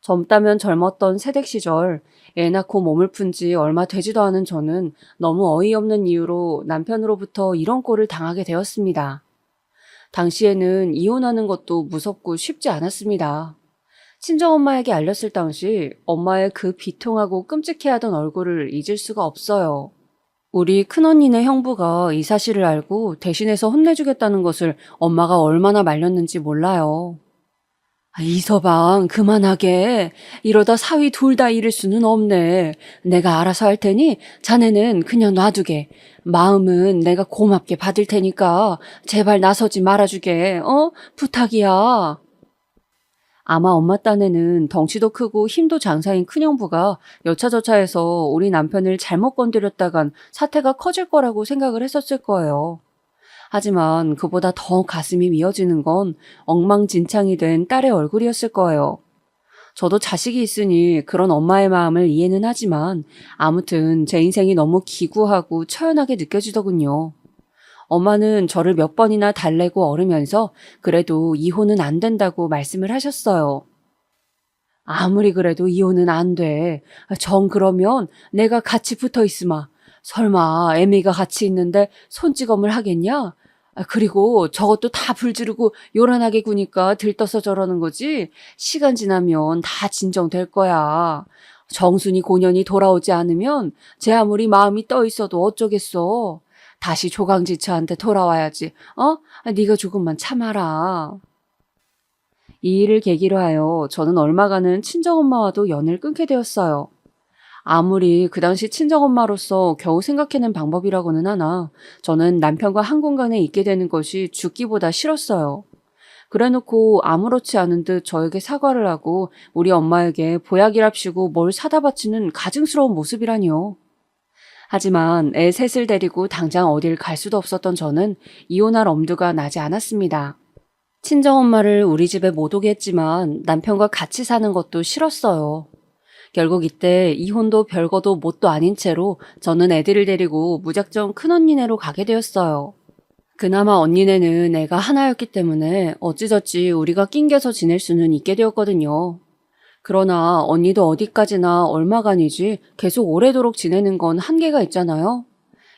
Speaker 2: 젊다면 젊었던 새댁 시절 애 낳고 몸을 푼 지 얼마 되지도 않은 저는 너무 어이없는 이유로 남편으로부터 이런 꼴을 당하게 되었습니다. 당시에는 이혼하는 것도 무섭고 쉽지 않았습니다. 친정엄마에게 알렸을 당시 엄마의 그 비통하고 끔찍해하던 얼굴을 잊을 수가 없어요. 우리 큰언니네 형부가 이 사실을 알고 대신해서 혼내주겠다는 것을 엄마가 얼마나 말렸는지 몰라요. 이서방 그만하게. 이러다 사위 둘 다 잃을 수는 없네. 내가 알아서 할 테니 자네는 그냥 놔두게. 마음은 내가 고맙게 받을 테니까 제발 나서지 말아주게. 부탁이야. 아마 엄마 딴에는 덩치도 크고 힘도 장사인 큰형부가 여차저차해서 우리 남편을 잘못 건드렸다간 사태가 커질 거라고 생각을 했었을 거예요. 하지만 그보다 더 가슴이 미어지는 건 엉망진창이 된 딸의 얼굴이었을 거예요. 저도 자식이 있으니 그런 엄마의 마음을 이해는 하지만 아무튼 제 인생이 너무 기구하고 처연하게 느껴지더군요. 엄마는 저를 몇 번이나 달래고 어르면서 그래도 이혼은 안 된다고 말씀을 하셨어요. 아무리 그래도 이혼은 안 돼. 정 그러면 내가 같이 붙어 있으마. 설마 애미가 같이 있는데 손찌검을 하겠냐? 그리고 저것도 다 불지르고 요란하게 구니까 들떠서 저러는 거지. 시간 지나면 다 진정될 거야. 정순이 고년이 돌아오지 않으면 제 아무리 마음이 떠 있어도 어쩌겠어. 다시 조강지처한테 돌아와야지. 네가 조금만 참아라. 이 일을 계기로 하여 저는 얼마간은 친정엄마와도 연을 끊게 되었어요. 아무리 그 당시 친정엄마로서 겨우 생각해낸 방법이라고는 하나 저는 남편과 한 공간에 있게 되는 것이 죽기보다 싫었어요. 그래놓고 아무렇지 않은 듯 저에게 사과를 하고 우리 엄마에게 보약이랍시고 뭘 사다 바치는 가증스러운 모습이라니요. 하지만 애 셋을 데리고 당장 어딜 갈 수도 없었던 저는 이혼할 엄두가 나지 않았습니다. 친정엄마를 우리 집에 못 오게 했지만 남편과 같이 사는 것도 싫었어요. 결국 이때 이혼도 별거도 뭣도 아닌 채로 저는 애들을 데리고 무작정 큰언니네로 가게 되었어요. 그나마 언니네는 애가 하나였기 때문에 어찌저찌 우리가 낑겨서 지낼 수는 있게 되었거든요. 그러나 언니도 어디까지나 얼마간이지 계속 오래도록 지내는 건 한계가 있잖아요.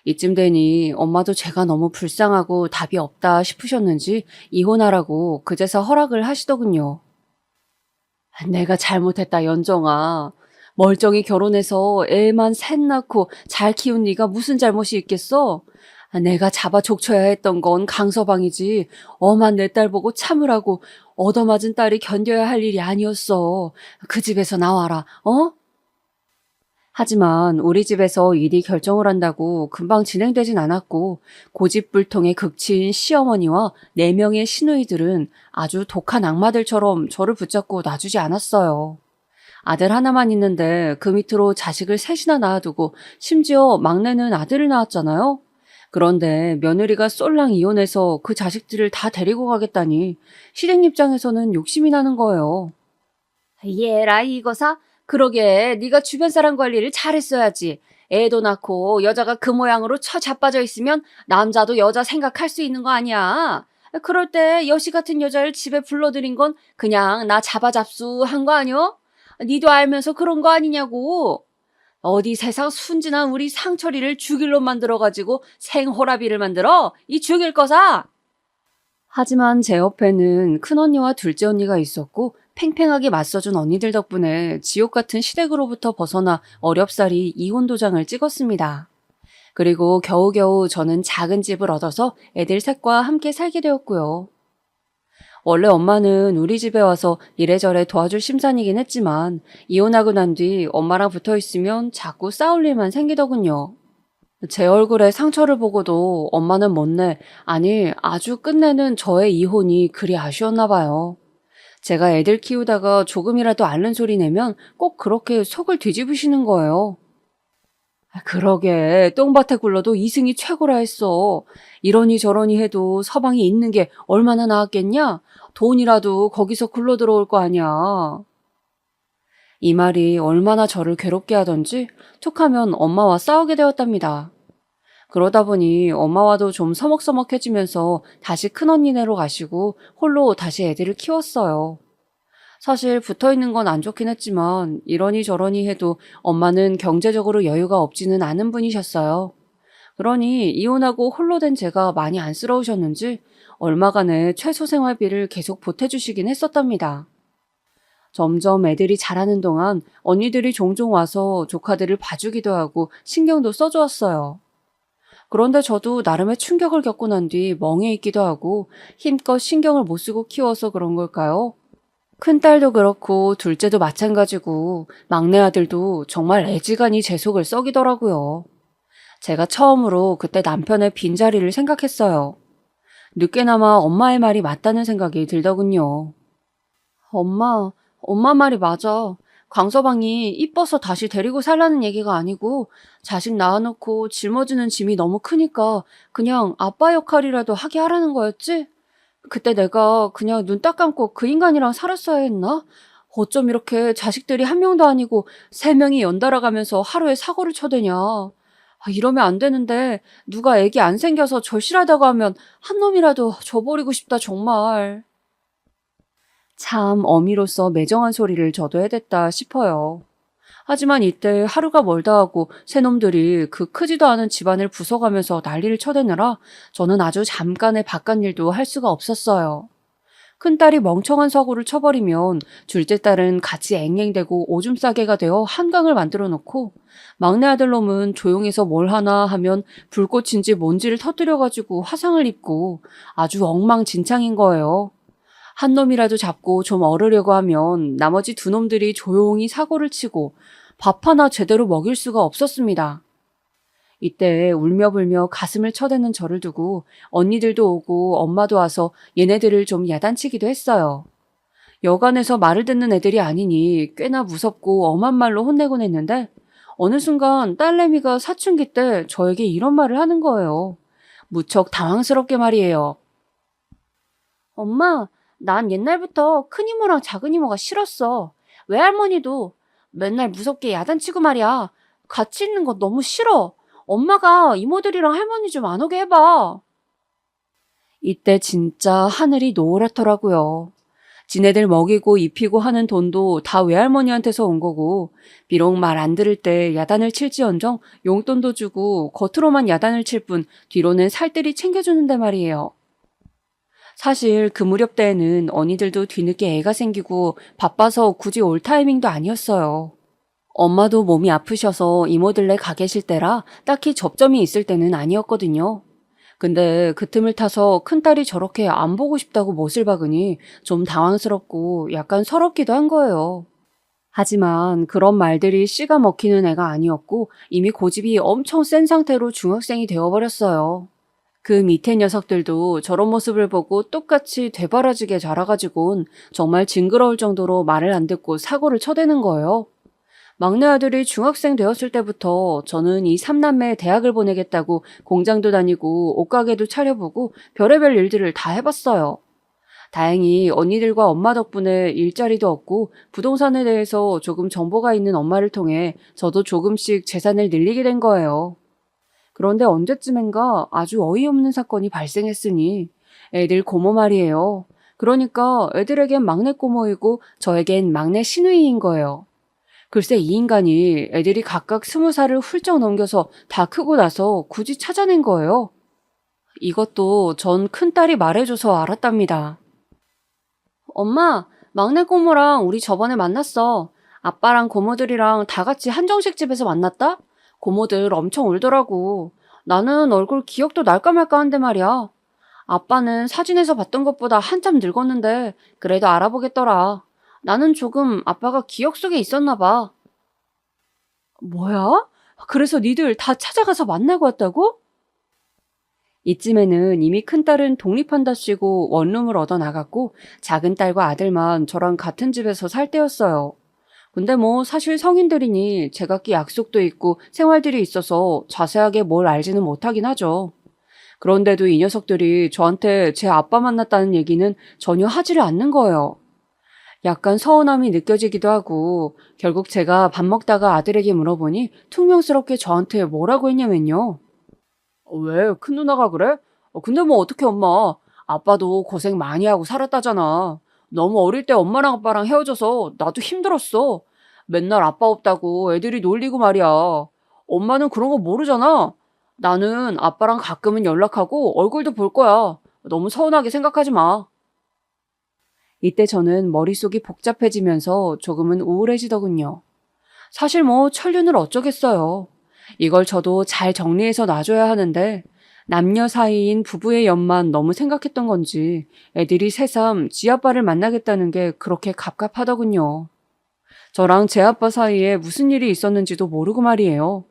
Speaker 2: 이쯤 되니 엄마도 제가 너무 불쌍하고 답이 없다 싶으셨는지 이혼하라고 그제서 허락을 하시더군요. 내가 잘못했다, 연정아. 멀쩡히 결혼해서 애만 셋 낳고 잘 키운 네가 무슨 잘못이 있겠어? 내가 잡아 족쳐야 했던 건 강서방이지. 엄한 내 딸 보고 참으라고 얻어맞은 딸이 견뎌야 할 일이 아니었어. 그 집에서 나와라, 어? 하지만 우리 집에서 일이 결정을 한다고 금방 진행되진 않았고 고집불통의 극치인 시어머니와 4명의 시누이들은 아주 독한 악마들처럼 저를 붙잡고 놔주지 않았어요. 아들 하나만 있는데 그 밑으로 자식을 셋이나 낳아두고 심지어 막내는 아들을 낳았잖아요. 그런데 며느리가 쏠랑 이혼해서 그 자식들을 다 데리고 가겠다니 시댁 입장에서는 욕심이 나는 거예요. 얘라 이거사? 그러게 네가 주변 사람 관리를 잘했어야지. 애도 낳고 여자가 그 모양으로 처 자빠져 있으면 남자도 여자 생각할 수 있는 거 아니야. 그럴 때 여시 같은 여자를 집에 불러들인 건 그냥 나 잡아잡수한 거 아니여? 니도 알면서 그런 거 아니냐고. 어디 세상 순진한 우리 상철이를 죽일로 만들어가지고 생호라비를 만들어? 이 죽일 거사! 하지만 제 옆에는 큰언니와 둘째 언니가 있었고 팽팽하게 맞서준 언니들 덕분에 지옥 같은 시댁으로부터 벗어나 어렵사리 이혼 도장을 찍었습니다. 그리고 겨우겨우 저는 작은 집을 얻어서 애들 셋과 함께 살게 되었고요. 원래 엄마는 우리 집에 와서 이래저래 도와줄 심산이긴 했지만 이혼하고 난 뒤 엄마랑 붙어 있으면 자꾸 싸울 일만 생기더군요. 제 얼굴에 상처를 보고도 엄마는 못내, 아니 아주 끝내는 저의 이혼이 그리 아쉬웠나 봐요. 제가 애들 키우다가 조금이라도 앓는 소리 내면 꼭 그렇게 속을 뒤집으시는 거예요. 그러게 똥밭에 굴러도 이승이 최고라 했어. 이러니 저러니 해도 서방이 있는 게 얼마나 나았겠냐? 돈이라도 거기서 굴러 들어올 거 아니야. 이 말이 얼마나 저를 괴롭게 하던지 툭하면 엄마와 싸우게 되었답니다. 그러다 보니 엄마와도 좀 서먹서먹해지면서 다시 큰언니네로 가시고 홀로 다시 애들을 키웠어요. 사실 붙어있는 건 안 좋긴 했지만 이러니 저러니 해도 엄마는 경제적으로 여유가 없지는 않은 분이셨어요. 그러니 이혼하고 홀로 된 제가 많이 안쓰러우셨는지 얼마간의 최소 생활비를 계속 보태주시긴 했었답니다. 점점 애들이 자라는 동안 언니들이 종종 와서 조카들을 봐주기도 하고 신경도 써주었어요. 그런데 저도 나름의 충격을 겪고 난 뒤 멍해 있기도 하고 힘껏 신경을 못 쓰고 키워서 그런 걸까요? 큰딸도 그렇고 둘째도 마찬가지고 막내 아들도 정말 애지간히 제 속을 썩이더라고요. 제가 처음으로 그때 남편의 빈자리를 생각했어요. 늦게나마 엄마의 말이 맞다는 생각이 들더군요. 엄마 말이 맞아. 강서방이 이뻐서 다시 데리고 살라는 얘기가 아니고 자식 낳아놓고 짊어지는 짐이 너무 크니까 그냥 아빠 역할이라도 하게 하라는 거였지? 그때 내가 그냥 눈 딱 감고 그 인간이랑 살았어야 했나? 어쩜 이렇게 자식들이 한 명도 아니고 3명이 연달아 가면서 하루에 사고를 쳐대냐. 이러면 안 되는데 누가 애기 안 생겨서 절실하다고 하면 한 놈이라도 줘버리고 싶다 정말. 참 어미로서 매정한 소리를 저도 해댔다 싶어요. 하지만 이때 하루가 멀다 하고 새놈들이 그 크지도 않은 집안을 부숴가면서 난리를 쳐대느라 저는 아주 잠깐의 바깥일도 할 수가 없었어요. 큰딸이 멍청한 사고를 쳐버리면 둘째 딸은 같이 앵앵대고 오줌 싸개가 되어 한강을 만들어 놓고 막내 아들놈은 조용해서 뭘 하나 하면 불꽃인지 뭔지를 터뜨려가지고 화상을 입고 아주 엉망진창인 거예요. 한 놈이라도 잡고 좀 어르려고 하면 나머지 두 놈들이 조용히 사고를 치고 밥 하나 제대로 먹일 수가 없었습니다. 이때 울며불며 가슴을 쳐대는 저를 두고 언니들도 오고 엄마도 와서 얘네들을 좀 야단치기도 했어요. 여간에서 말을 듣는 애들이 아니니 꽤나 무섭고 엄한 말로 혼내곤 했는데 어느 순간 딸내미가 사춘기 때 저에게 이런 말을 하는 거예요. 무척 당황스럽게 말이에요. 엄마, 난 옛날부터 큰 이모랑 작은 이모가 싫었어. 외할머니도 맨날 무섭게 야단치고 말이야. 같이 있는 거 너무 싫어. 엄마가 이모들이랑 할머니 좀 안 오게 해봐. 이때 진짜 하늘이 노랗더라고요. 지네들 먹이고 입히고 하는 돈도 다 외할머니한테서 온 거고 비록 말 안 들을 때 야단을 칠지언정 용돈도 주고 겉으로만 야단을 칠 뿐 뒤로는 살뜰히 챙겨주는데 말이에요. 사실 그 무렵 때에는 언니들도 뒤늦게 애가 생기고 바빠서 굳이 올 타이밍도 아니었어요. 엄마도 몸이 아프셔서 이모들네 가 계실 때라 딱히 접점이 있을 때는 아니었거든요. 근데 그 틈을 타서 큰딸이 저렇게 안 보고 싶다고 못을 박으니 좀 당황스럽고 약간 서럽기도 한 거예요. 하지만 그런 말들이 씨가 먹히는 애가 아니었고 이미 고집이 엄청 센 상태로 중학생이 되어버렸어요. 그 밑에 녀석들도 저런 모습을 보고 똑같이 되바라지게 자라가지곤 정말 징그러울 정도로 말을 안 듣고 사고를 쳐대는 거예요. 막내 아들이 중학생 되었을 때부터 저는 이 삼남매에 대학을 보내겠다고 공장도 다니고 옷가게도 차려보고 별의별 일들을 다 해봤어요. 다행히 언니들과 엄마 덕분에 일자리도 얻고 부동산에 대해서 조금 정보가 있는 엄마를 통해 저도 조금씩 재산을 늘리게 된 거예요. 그런데 언제쯤엔가 아주 어이없는 사건이 발생했으니 애들 고모 말이에요. 그러니까 애들에겐 막내 고모이고 저에겐 막내 시누이인 거예요. 글쎄 이 인간이 애들이 각각 20살을 훌쩍 넘겨서 다 크고 나서 굳이 찾아낸 거예요. 이것도 전 큰딸이 말해줘서 알았답니다. 엄마, 막내 고모랑 우리 저번에 만났어. 아빠랑 고모들이랑 다 같이 한정식 집에서 만났다? 고모들 엄청 울더라고. 나는 얼굴 기억도 날까 말까 한데 말이야. 아빠는 사진에서 봤던 것보다 한참 늙었는데 그래도 알아보겠더라. 나는 조금 아빠가 기억 속에 있었나 봐. 뭐야? 그래서 니들 다 찾아가서 만나고 왔다고? 이쯤에는 이미 큰딸은 독립한답시고 원룸을 얻어 나갔고 작은 딸과 아들만 저랑 같은 집에서 살 때였어요. 근데 뭐 사실 성인들이니 제각기 약속도 있고 생활들이 있어서 자세하게 뭘 알지는 못하긴 하죠. 그런데도 이 녀석들이 저한테 제 아빠 만났다는 얘기는 전혀 하지를 않는 거예요. 약간 서운함이 느껴지기도 하고 결국 제가 밥 먹다가 아들에게 물어보니 퉁명스럽게 저한테 뭐라고 했냐면요. 왜? 큰 누나가 그래? 근데 뭐 어떡해 엄마. 아빠도 고생 많이 하고 살았다잖아. 너무 어릴 때 엄마랑 아빠랑 헤어져서 나도 힘들었어. 맨날 아빠 없다고 애들이 놀리고 말이야. 엄마는 그런 거 모르잖아. 나는 아빠랑 가끔은 연락하고 얼굴도 볼 거야. 너무 서운하게 생각하지 마. 이때 저는 머릿속이 복잡해지면서 조금은 우울해지더군요. 사실 뭐 천륜을 어쩌겠어요. 이걸 저도 잘 정리해서 놔줘야 하는데 남녀 사이인 부부의 연만 너무 생각했던 건지 애들이 새삼 지 아빠를 만나겠다는 게 그렇게 갑갑하더군요. 저랑 제 아빠 사이에 무슨 일이 있었는지도 모르고 말이에요.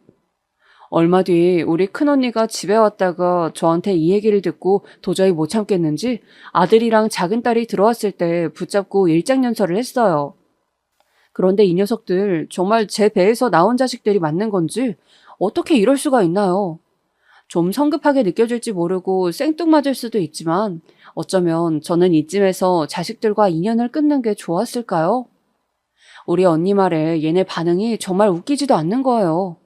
Speaker 2: 얼마 뒤 우리 큰언니가 집에 왔다가 저한테 이 얘기를 듣고 도저히 못 참겠는지 아들이랑 작은 딸이 들어왔을 때 붙잡고 일장연설을 했어요. 그런데 이 녀석들 정말 제 배에서 나온 자식들이 맞는 건지 어떻게 이럴 수가 있나요? 좀 성급하게 느껴질지 모르고 생뚱맞을 수도 있지만 어쩌면 저는 이쯤에서 자식들과 인연을 끊는 게 좋았을까요? 우리 언니 말에 얘네 반응이 정말 웃기지도 않는 거예요.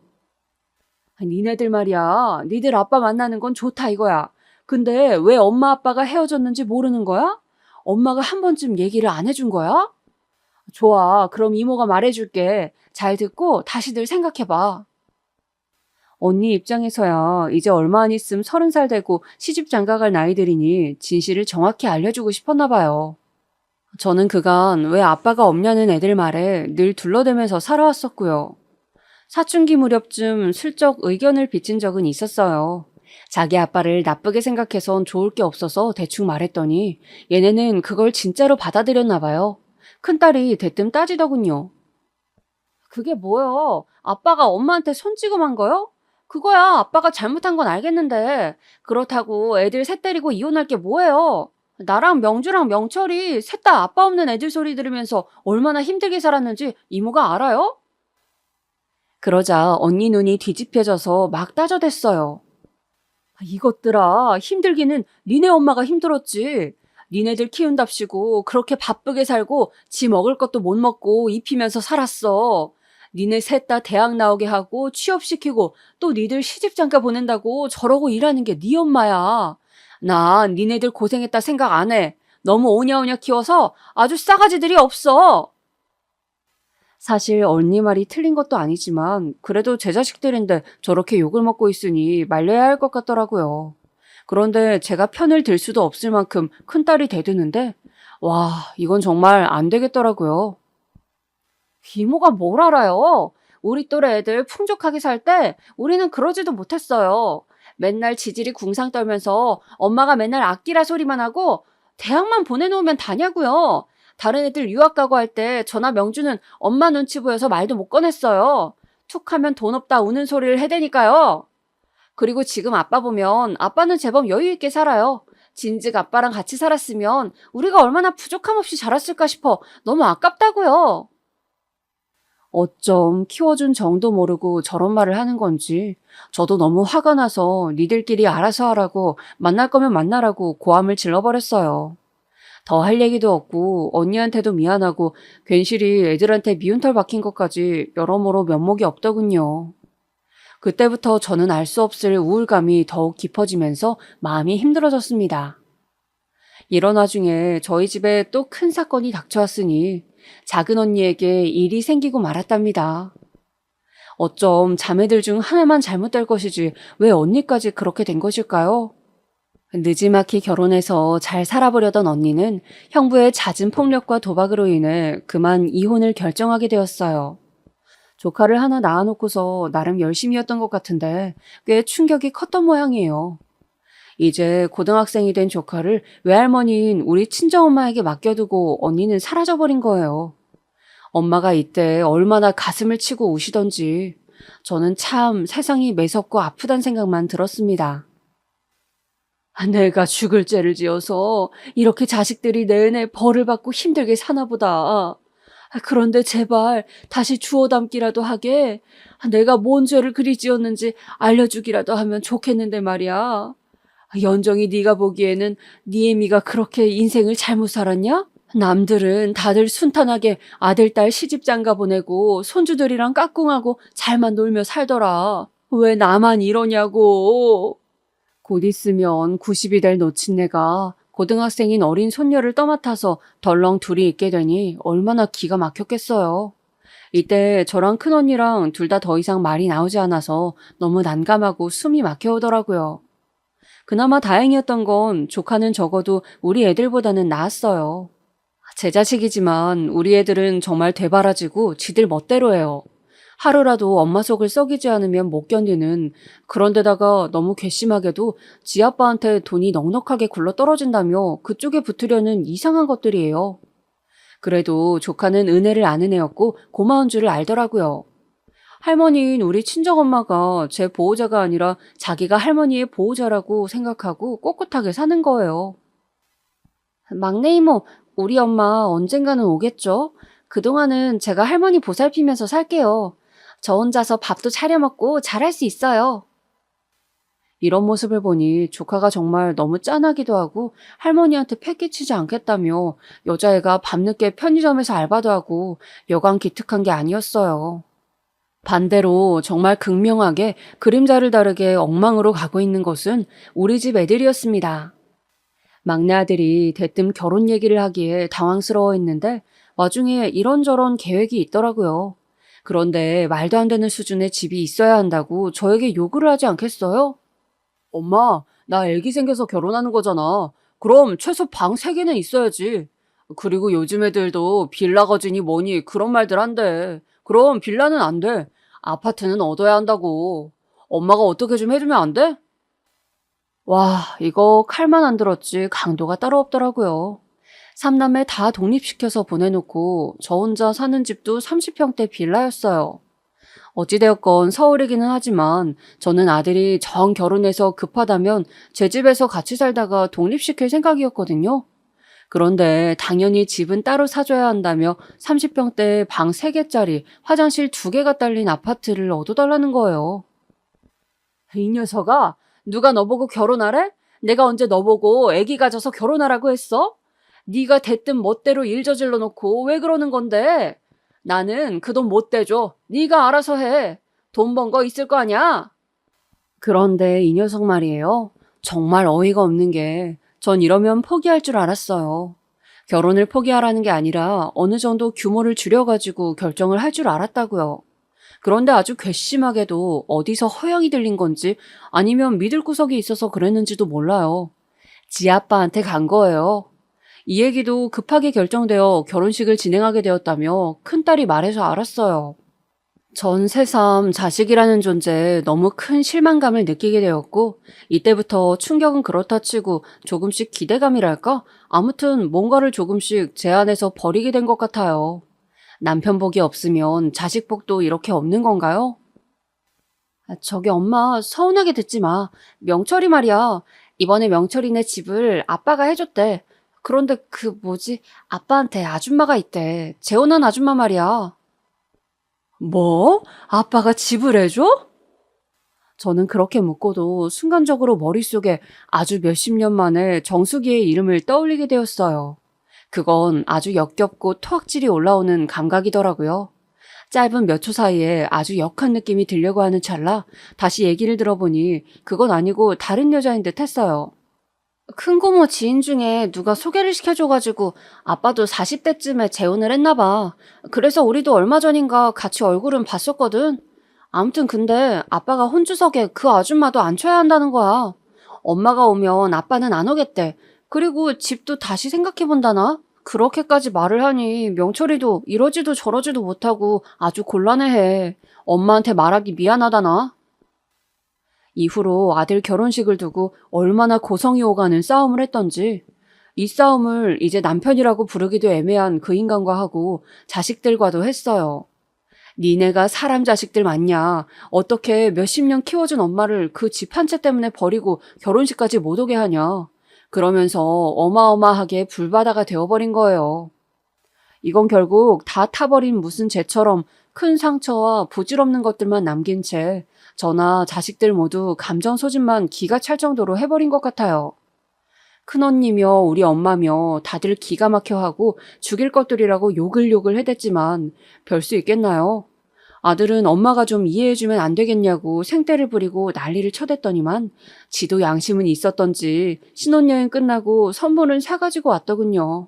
Speaker 2: 니네들 말이야. 니들 아빠 만나는 건 좋다 이거야. 근데 왜 엄마 아빠가 헤어졌는지 모르는 거야? 엄마가 한 번쯤 얘기를 안 해준 거야? 좋아. 그럼 이모가 말해줄게. 잘 듣고 다시들 생각해봐. 언니 입장에서야 이제 얼마 안 있음 30살 되고 시집 장가갈 나이들이니 진실을 정확히 알려주고 싶었나 봐요. 저는 그간 왜 아빠가 없냐는 애들 말에 늘 둘러대면서 살아왔었고요. 사춘기 무렵쯤 슬쩍 의견을 비친 적은 있었어요. 자기 아빠를 나쁘게 생각해선 좋을 게 없어서 대충 말했더니 얘네는 그걸 진짜로 받아들였나 봐요. 큰딸이 대뜸 따지더군요. 그게 뭐요? 아빠가 엄마한테 손찌검한 거요? 그거야 아빠가 잘못한 건 알겠는데 그렇다고 애들 셋 데리고 이혼할 게 뭐예요? 나랑 명주랑 명철이 셋 다 아빠 없는 애들 소리 들으면서 얼마나 힘들게 살았는지 이모가 알아요? 그러자 언니 눈이 뒤집혀져서 막 따져댔어요. 이것들아, 힘들기는 니네 엄마가 힘들었지. 니네들 키운답시고 그렇게 바쁘게 살고 지 먹을 것도 못 먹고 입히면서 살았어. 니네 셋 다 대학 나오게 하고 취업시키고 또 니들 시집장가 보낸다고 저러고 일하는 게 니 엄마야. 난 니네들 고생했다 생각 안 해. 너무 오냐오냐 키워서 아주 싸가지들이 없어. 사실 언니 말이 틀린 것도 아니지만 그래도 제 자식들인데 저렇게 욕을 먹고 있으니 말려야 할 것 같더라고요. 그런데 제가 편을 들 수도 없을 만큼 큰딸이 대드는데 와, 이건 정말 안 되겠더라고요. 이모가 뭘 알아요? 우리 또래 애들 풍족하게 살 때 우리는 그러지도 못했어요. 맨날 지질이 궁상 떨면서 엄마가 맨날 아끼라 소리만 하고 대학만 보내놓으면 다냐고요. 다른 애들 유학 가고 할 때 저나 명주는 엄마 눈치 보여서 말도 못 꺼냈어요. 툭 하면 돈 없다 우는 소리를 해대니까요. 그리고 지금 아빠 보면 아빠는 제법 여유 있게 살아요. 진즉 아빠랑 같이 살았으면 우리가 얼마나 부족함 없이 자랐을까 싶어 너무 아깝다고요. 어쩜 키워준 정도 모르고 저런 말을 하는 건지 저도 너무 화가 나서 니들끼리 알아서 하라고 만날 거면 만나라고 고함을 질러버렸어요. 더 할 얘기도 없고 언니한테도 미안하고 괜시리 애들한테 미운털 박힌 것까지 여러모로 면목이 없더군요. 그때부터 저는 알 수 없을 우울감이 더욱 깊어지면서 마음이 힘들어졌습니다. 이런 와중에 저희 집에 또 큰 사건이 닥쳐왔으니 작은 언니에게 일이 생기고 말았답니다. 어쩜 자매들 중 하나만 잘못될 것이지 왜 언니까지 그렇게 된 것일까요? 느지막이 결혼해서 잘 살아보려던 언니는 형부의 잦은 폭력과 도박으로 인해 그만 이혼을 결정하게 되었어요. 조카를 하나 낳아놓고서 나름 열심히였던 것 같은데 꽤 충격이 컸던 모양이에요. 이제 고등학생이 된 조카를 외할머니인 우리 친정엄마에게 맡겨두고 언니는 사라져버린 거예요. 엄마가 이때 얼마나 가슴을 치고 우시던지 저는 참 세상이 매섭고 아프단 생각만 들었습니다. 내가 죽을 죄를 지어서 이렇게 자식들이 내내 벌을 받고 힘들게 사나 보다. 그런데 제발 다시 주워 담기라도 하게 내가 뭔 죄를 그리 지었는지 알려주기라도 하면 좋겠는데 말이야. 연정이 네가 보기에는 네 애미가 그렇게 인생을 잘못 살았냐? 남들은 다들 순탄하게 아들, 딸 시집장가 보내고 손주들이랑 까꿍하고 잘만 놀며 살더라. 왜 나만 이러냐고. 곧 있으면 90이 될 노친네가 고등학생인 어린 손녀를 떠맡아서 덜렁 둘이 있게 되니 얼마나 기가 막혔겠어요. 이때 저랑 큰언니랑 둘 다 더 이상 말이 나오지 않아서 너무 난감하고 숨이 막혀오더라고요. 그나마 다행이었던 건 조카는 적어도 우리 애들보다는 나았어요. 제 자식이지만 우리 애들은 정말 되바라지고 지들 멋대로 해요. 하루라도 엄마 속을 썩이지 않으면 못 견디는, 그런데다가 너무 괘씸하게도 지 아빠한테 돈이 넉넉하게 굴러 떨어진다며 그쪽에 붙으려는 이상한 것들이에요. 그래도 조카는 은혜를 아는 애였고 고마운 줄을 알더라고요. 할머니인 우리 친정엄마가 제 보호자가 아니라 자기가 할머니의 보호자라고 생각하고 꼿꼿하게 사는 거예요. 막내 이모, 우리 엄마 언젠가는 오겠죠? 그동안은 제가 할머니 보살피면서 살게요. 저 혼자서 밥도 차려 먹고 잘할 수 있어요. 이런 모습을 보니 조카가 정말 너무 짠하기도 하고 할머니한테 패기치지 않겠다며 여자애가 밤늦게 편의점에서 알바도 하고 여간 기특한 게 아니었어요. 반대로 정말 극명하게 그림자를 다르게 엉망으로 가고 있는 것은 우리 집 애들이었습니다. 막내 아들이 대뜸 결혼 얘기를 하기에 당황스러워했는데 와중에 이런저런 계획이 있더라고요. 그런데 말도 안 되는 수준의 집이 있어야 한다고 저에게 요구를 하지 않겠어요? 엄마, 나 애기 생겨서 결혼하는 거잖아. 그럼 최소 방 3개는 있어야지. 그리고 요즘 애들도 빌라 거지니 뭐니 그런 말들 한대. 그럼 빌라는 안 돼. 아파트는 얻어야 한다고. 엄마가 어떻게 좀 해주면 안 돼? 와, 이거 칼만 안 들었지 강도가 따로 없더라고요. 삼남매 다 독립시켜서 보내놓고 저 혼자 사는 집도 30평대 빌라였어요. 어찌되었건 서울이기는 하지만 저는 아들이 정 결혼해서 급하다면 제 집에서 같이 살다가 독립시킬 생각이었거든요. 그런데 당연히 집은 따로 사줘야 한다며 30평대 방 3개짜리 화장실 2개가 딸린 아파트를 얻어달라는 거예요. 이 녀석아, 누가 너보고 결혼하래? 내가 언제 너보고 애기 가져서 결혼하라고 했어? 네가 대뜸 멋대로 일 저질러 놓고 왜 그러는 건데? 나는 그 돈 못 대줘. 네가 알아서 해. 돈 번 거 있을 거 아니야? 그런데 이 녀석 말이에요. 정말 어이가 없는 게 전 이러면 포기할 줄 알았어요. 결혼을 포기하라는 게 아니라 어느 정도 규모를 줄여가지고 결정을 할 줄 알았다고요. 그런데 아주 괘씸하게도 어디서 허영이 들린 건지 아니면 믿을 구석이 있어서 그랬는지도 몰라요. 지 아빠한테 간 거예요. 이 얘기도 급하게 결정되어 결혼식을 진행하게 되었다며 큰딸이 말해서 알았어요. 전 새삼 자식이라는 존재에 너무 큰 실망감을 느끼게 되었고 이때부터 충격은 그렇다 치고 조금씩 기대감이랄까? 아무튼 뭔가를 조금씩 제 안에서 버리게 된 것 같아요. 남편 복이 없으면 자식 복도 이렇게 없는 건가요? 저기 엄마 서운하게 듣지 마. 명철이 말이야. 이번에 명철이네 집을 아빠가 해줬대. 그런데 그 뭐지? 아빠한테 아줌마가 있대. 재혼한 아줌마 말이야. 뭐? 아빠가 집을 해줘? 저는 그렇게 묻고도 순간적으로 머릿속에 아주 몇십 년 만에 정수기의 이름을 떠올리게 되었어요. 그건 아주 역겹고 토악질이 올라오는 감각이더라고요. 짧은 몇 초 사이에 아주 역한 느낌이 들려고 하는 찰나 다시 얘기를 들어보니 그건 아니고 다른 여자인 듯 했어요. 큰고모 지인 중에 누가 소개를 시켜줘가지고 아빠도 40대쯤에 재혼을 했나 봐. 그래서 우리도 얼마 전인가 같이 얼굴은 봤었거든. 아무튼 근데 아빠가 혼주석에 그 아줌마도 앉혀야 한다는 거야. 엄마가 오면 아빠는 안 오겠대. 그리고 집도 다시 생각해본다나? 그렇게까지 말을 하니 명철이도 이러지도 저러지도 못하고 아주 곤란해해. 엄마한테 말하기 미안하다나? 이후로 아들 결혼식을 두고 얼마나 고성이 오가는 싸움을 했던지 이 싸움을 이제 남편이라고 부르기도 애매한 그 인간과 하고 자식들과도 했어요. 니네가 사람 자식들 맞냐? 어떻게 몇십 년 키워준 엄마를 그 집 한 채 때문에 버리고 결혼식까지 못 오게 하냐? 그러면서 어마어마하게 불바다가 되어버린 거예요. 이건 결국 다 타버린 무슨 재처럼 큰 상처와 부질없는 것들만 남긴 채 저나 자식들 모두 감정 소진만 기가 찰 정도로 해버린 것 같아요. 큰언니며 우리 엄마며 다들 기가 막혀하고 죽일 것들이라고 욕을 해댔지만 별 수 있겠나요? 아들은 엄마가 좀 이해해주면 안 되겠냐고 생떼를 부리고 난리를 쳐댔더니만 지도 양심은 있었던지 신혼여행 끝나고 선물은 사가지고 왔더군요.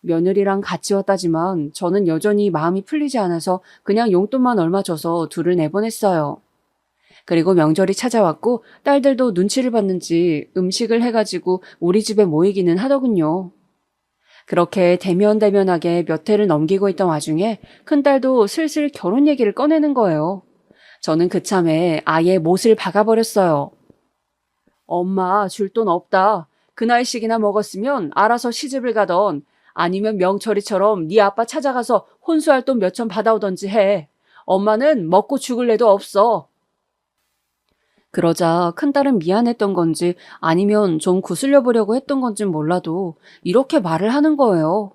Speaker 2: 며느리랑 같이 왔다지만 저는 여전히 마음이 풀리지 않아서 그냥 용돈만 얼마 줘서 둘을 내보냈어요. 그리고 명절이 찾아왔고 딸들도 눈치를 봤는지 음식을 해가지고 우리 집에 모이기는 하더군요. 그렇게 대면대면하게 몇 해를 넘기고 있던 와중에 큰딸도 슬슬 결혼 얘기를 꺼내는 거예요. 저는 그참에 아예 못을 박아버렸어요. 엄마 줄 돈 없다. 그 나이씩이나 먹었으면 알아서 시집을 가던 아니면 명철이처럼 네 아빠 찾아가서 혼수할 돈 몇천 받아오던지 해. 엄마는 먹고 죽을 애도 없어. 그러자 큰딸은 미안했던 건지 아니면 좀 구슬려 보려고 했던 건진 몰라도 이렇게 말을 하는 거예요.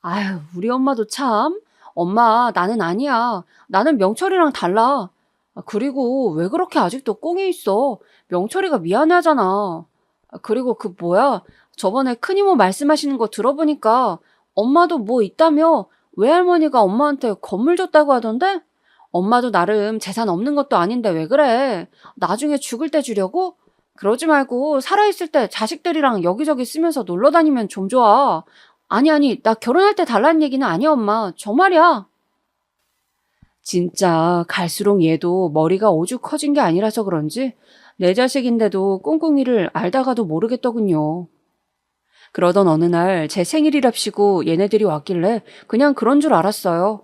Speaker 2: 아휴, 우리 엄마도 참. 엄마, 나는 아니야. 나는 명철이랑 달라. 그리고 왜 그렇게 아직도 꽁에 있어? 명철이가 미안해하잖아. 그리고 그 뭐야? 저번에 큰이모 말씀하시는 거 들어보니까 엄마도 뭐 있다며 외할머니가 엄마한테 건물 줬다고 하던데? 엄마도 나름 재산 없는 것도 아닌데 왜 그래? 나중에 죽을 때 주려고? 그러지 말고 살아있을 때 자식들이랑 여기저기 쓰면서 놀러 다니면 좀 좋아. 아니, 나 결혼할 때 달라는 얘기는 아니야, 엄마. 정말이야. 진짜 갈수록 얘도 머리가 오죽 커진 게 아니라서 그런지 내 자식인데도 꿍꿍이를 알다가도 모르겠더군요. 그러던 어느 날 제 생일이랍시고 얘네들이 왔길래 그냥 그런 줄 알았어요.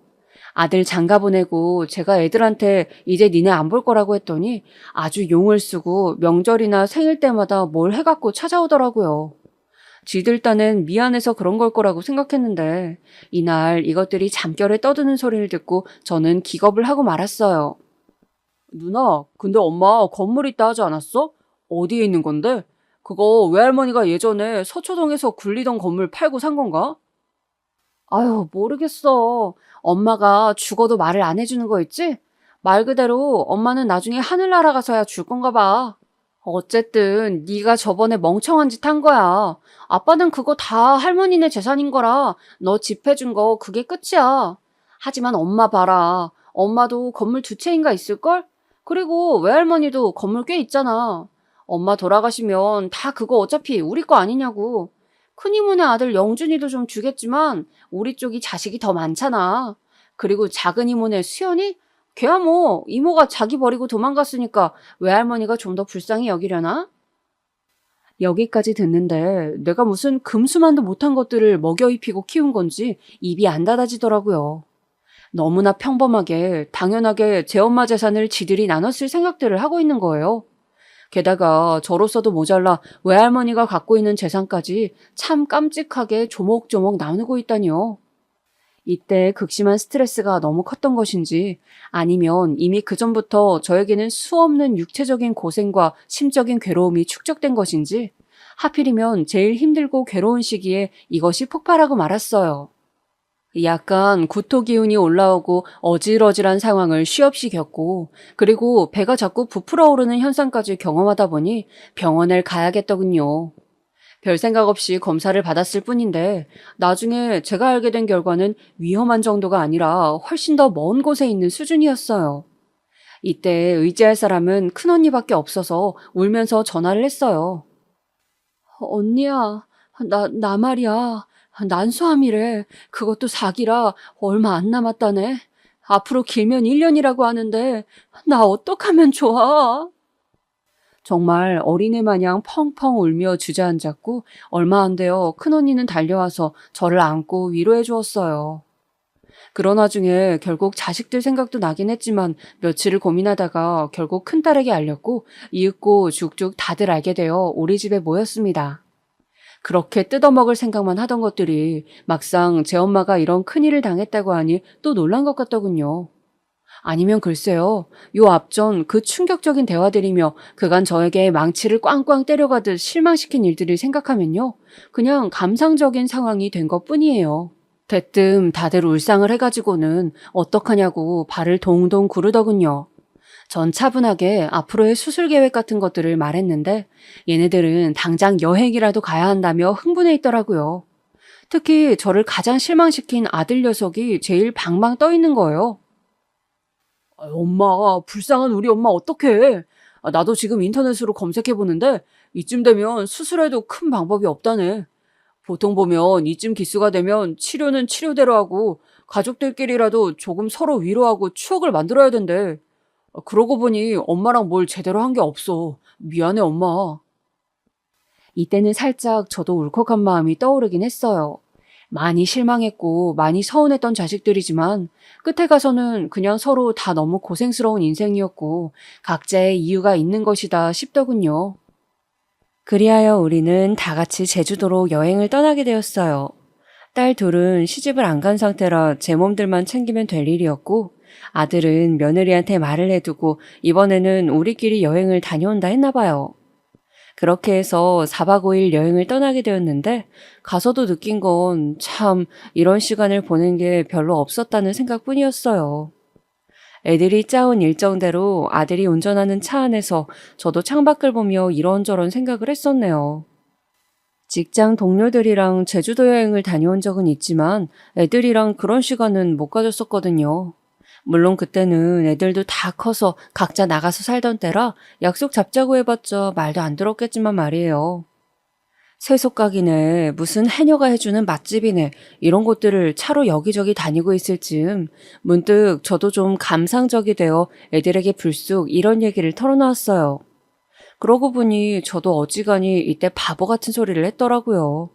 Speaker 2: 아들 장가 보내고 제가 애들한테 이제 니네 안 볼 거라고 했더니 아주 용을 쓰고 명절이나 생일 때마다 뭘 해갖고 찾아오더라고요. 지들 딴엔 미안해서 그런 걸 거라고 생각했는데 이날 이것들이 잠결에 떠드는 소리를 듣고 저는 기겁을 하고 말았어요. 누나, 근데 엄마 건물 있다 하지 않았어? 어디에 있는 건데? 그거 외할머니가 예전에 서초동에서 굴리던 건물 팔고 산 건가? 아유, 모르겠어. 엄마가 죽어도 말을 안 해주는 거 있지? 말 그대로 엄마는 나중에 하늘나라 가서야 줄 건가 봐. 어쨌든 네가 저번에 멍청한 짓 한 거야. 아빠는 그거 다 할머니네 재산인 거라 너 집 해준 거 그게 끝이야. 하지만 엄마 봐라. 엄마도 건물 두 채인가 있을걸? 그리고 외할머니도 건물 꽤 있잖아. 엄마 돌아가시면 다 그거 어차피 우리 거 아니냐고. 큰이모네 아들 영준이도 좀 주겠지만 우리 쪽이 자식이 더 많잖아. 그리고 작은 이모네 수연이? 걔야 뭐 이모가 자기 버리고 도망갔으니까 외할머니가 좀 더 불쌍히 여기려나? 여기까지 듣는데 내가 무슨 금수만도 못한 것들을 먹여 입히고 키운 건지 입이 안 닫아지더라고요. 너무나 평범하게 당연하게 제 엄마 재산을 지들이 나눴을 생각들을 하고 있는 거예요. 게다가 저로서도 모자라 외할머니가 갖고 있는 재산까지 참 깜찍하게 조목조목 나누고 있다니요. 이때 극심한 스트레스가 너무 컸던 것인지 아니면 이미 그전부터 저에게는 수없는 육체적인 고생과 심적인 괴로움이 축적된 것인지 하필이면 제일 힘들고 괴로운 시기에 이것이 폭발하고 말았어요. 약간 구토 기운이 올라오고 어질어질한 상황을 쉬없이 겪고 그리고 배가 자꾸 부풀어 오르는 현상까지 경험하다 보니 병원을 가야겠더군요. 별 생각 없이 검사를 받았을 뿐인데 나중에 제가 알게 된 결과는 위험한 정도가 아니라 훨씬 더 먼 곳에 있는 수준이었어요. 이때 의지할 사람은 큰언니밖에 없어서 울면서 전화를 했어요. 언니야, 나 말이야. 난소암이래. 그것도 4기라 얼마 안 남았다네. 앞으로 길면 1년이라고 하는데 나 어떡하면 좋아? 정말 어린애 마냥 펑펑 울며 주저앉았고 얼마 안 되어 큰언니는 달려와서 저를 안고 위로해 주었어요. 그런 와중에 결국 자식들 생각도 나긴 했지만 며칠을 고민하다가 결국 큰딸에게 알렸고 이윽고 죽죽 다들 알게 되어 우리 집에 모였습니다. 그렇게 뜯어먹을 생각만 하던 것들이 막상 제 엄마가 이런 큰일을 당했다고 하니 또 놀란 것 같더군요. 아니면 글쎄요, 요 앞전 그 충격적인 대화들이며 그간 저에게 망치를 꽝꽝 때려가듯 실망시킨 일들을 생각하면요, 그냥 감상적인 상황이 된 것뿐이에요. 대뜸 다들 울상을 해가지고는 어떡하냐고 발을 동동 구르더군요. 전 차분하게 앞으로의 수술 계획 같은 것들을 말했는데 얘네들은 당장 여행이라도 가야 한다며 흥분해 있더라고요. 특히 저를 가장 실망시킨 아들 녀석이 제일 방방 떠 있는 거예요. 엄마, 불쌍한 우리 엄마 어떡해. 나도 지금 인터넷으로 검색해보는데 이쯤 되면 수술해도 큰 방법이 없다네. 보통 보면 이쯤 기수가 되면 치료는 치료대로 하고 가족들끼리라도 조금 서로 위로하고 추억을 만들어야 된대. 그러고 보니 엄마랑 뭘 제대로 한 게 없어. 미안해, 엄마. 이때는 살짝 저도 울컥한 마음이 떠오르긴 했어요. 많이 실망했고 많이 서운했던 자식들이지만 끝에 가서는 그냥 서로 다 너무 고생스러운 인생이었고 각자의 이유가 있는 것이다 싶더군요. 그리하여 우리는 다 같이 제주도로 여행을 떠나게 되었어요. 딸 둘은 시집을 안 간 상태라 제 몸들만 챙기면 될 일이었고 아들은 며느리한테 말을 해두고 이번에는 우리끼리 여행을 다녀온다 했나 봐요. 그렇게 해서 4박 5일 여행을 떠나게 되었는데 가서도 느낀 건 참 이런 시간을 보낸 게 별로 없었다는 생각뿐이었어요. 애들이 짜온 일정대로 아들이 운전하는 차 안에서 저도 창밖을 보며 이런저런 생각을 했었네요. 직장 동료들이랑 제주도 여행을 다녀온 적은 있지만 애들이랑 그런 시간은 못 가졌었거든요. 물론 그때는 애들도 다 커서 각자 나가서 살던 때라 약속 잡자고 해봤자 말도 안 들었겠지만 말이에요. 세속각이네, 무슨 해녀가 해주는 맛집이네, 이런 곳들을 차로 여기저기 다니고 있을 즈음 문득 저도 좀 감상적이 되어 애들에게 불쑥 이런 얘기를 털어놓았어요. 그러고 보니 저도 어지간히 이때 바보 같은 소리를 했더라고요.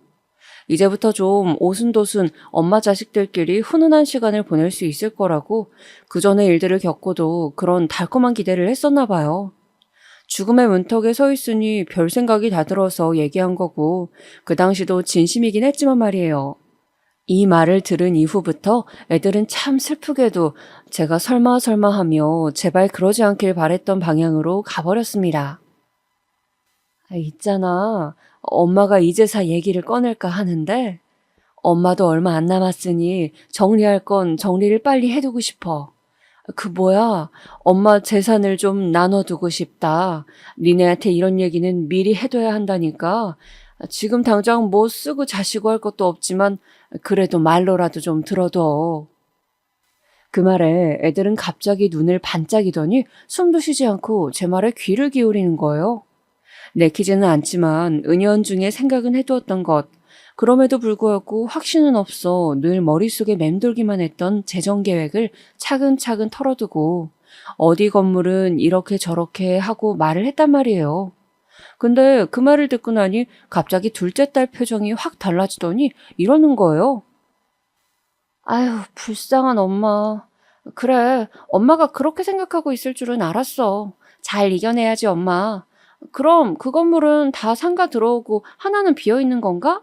Speaker 2: 이제부터 좀 오순도순 엄마 자식들끼리 훈훈한 시간을 보낼 수 있을 거라고 그 전에 일들을 겪고도 그런 달콤한 기대를 했었나 봐요. 죽음의 문턱에 서 있으니 별 생각이 다 들어서 얘기한 거고 그 당시도 진심이긴 했지만 말이에요. 이 말을 들은 이후부터 애들은 참 슬프게도 제가 설마 하며 제발 그러지 않길 바랬던 방향으로 가버렸습니다. 있잖아. 엄마가 이제사 얘기를 꺼낼까 하는데 엄마도 얼마 안 남았으니 정리할 건 정리를 빨리 해두고 싶어. 그 뭐야, 엄마 재산을 좀 나눠두고 싶다. 니네한테 이런 얘기는 미리 해둬야 한다니까. 지금 당장 뭐 쓰고 자시고 할 것도 없지만 그래도 말로라도 좀 들어둬. 그 말에 애들은 갑자기 눈을 반짝이더니 숨도 쉬지 않고 제 말에 귀를 기울이는 거예요. 내키지는 않지만 은연중에 생각은 해두었던 것. 그럼에도 불구하고 확신은 없어 늘 머릿속에 맴돌기만 했던 재정 계획을 차근차근 털어두고 어디 건물은 이렇게 저렇게 하고 말을 했단 말이에요. 근데 그 말을 듣고 나니 갑자기 둘째 딸 표정이 확 달라지더니 이러는 거예요. 아유, 불쌍한 엄마. 그래, 엄마가 그렇게 생각하고 있을 줄은 알았어. 잘 이겨내야지, 엄마. 그럼 그 건물은 다 상가 들어오고 하나는 비어 있는 건가?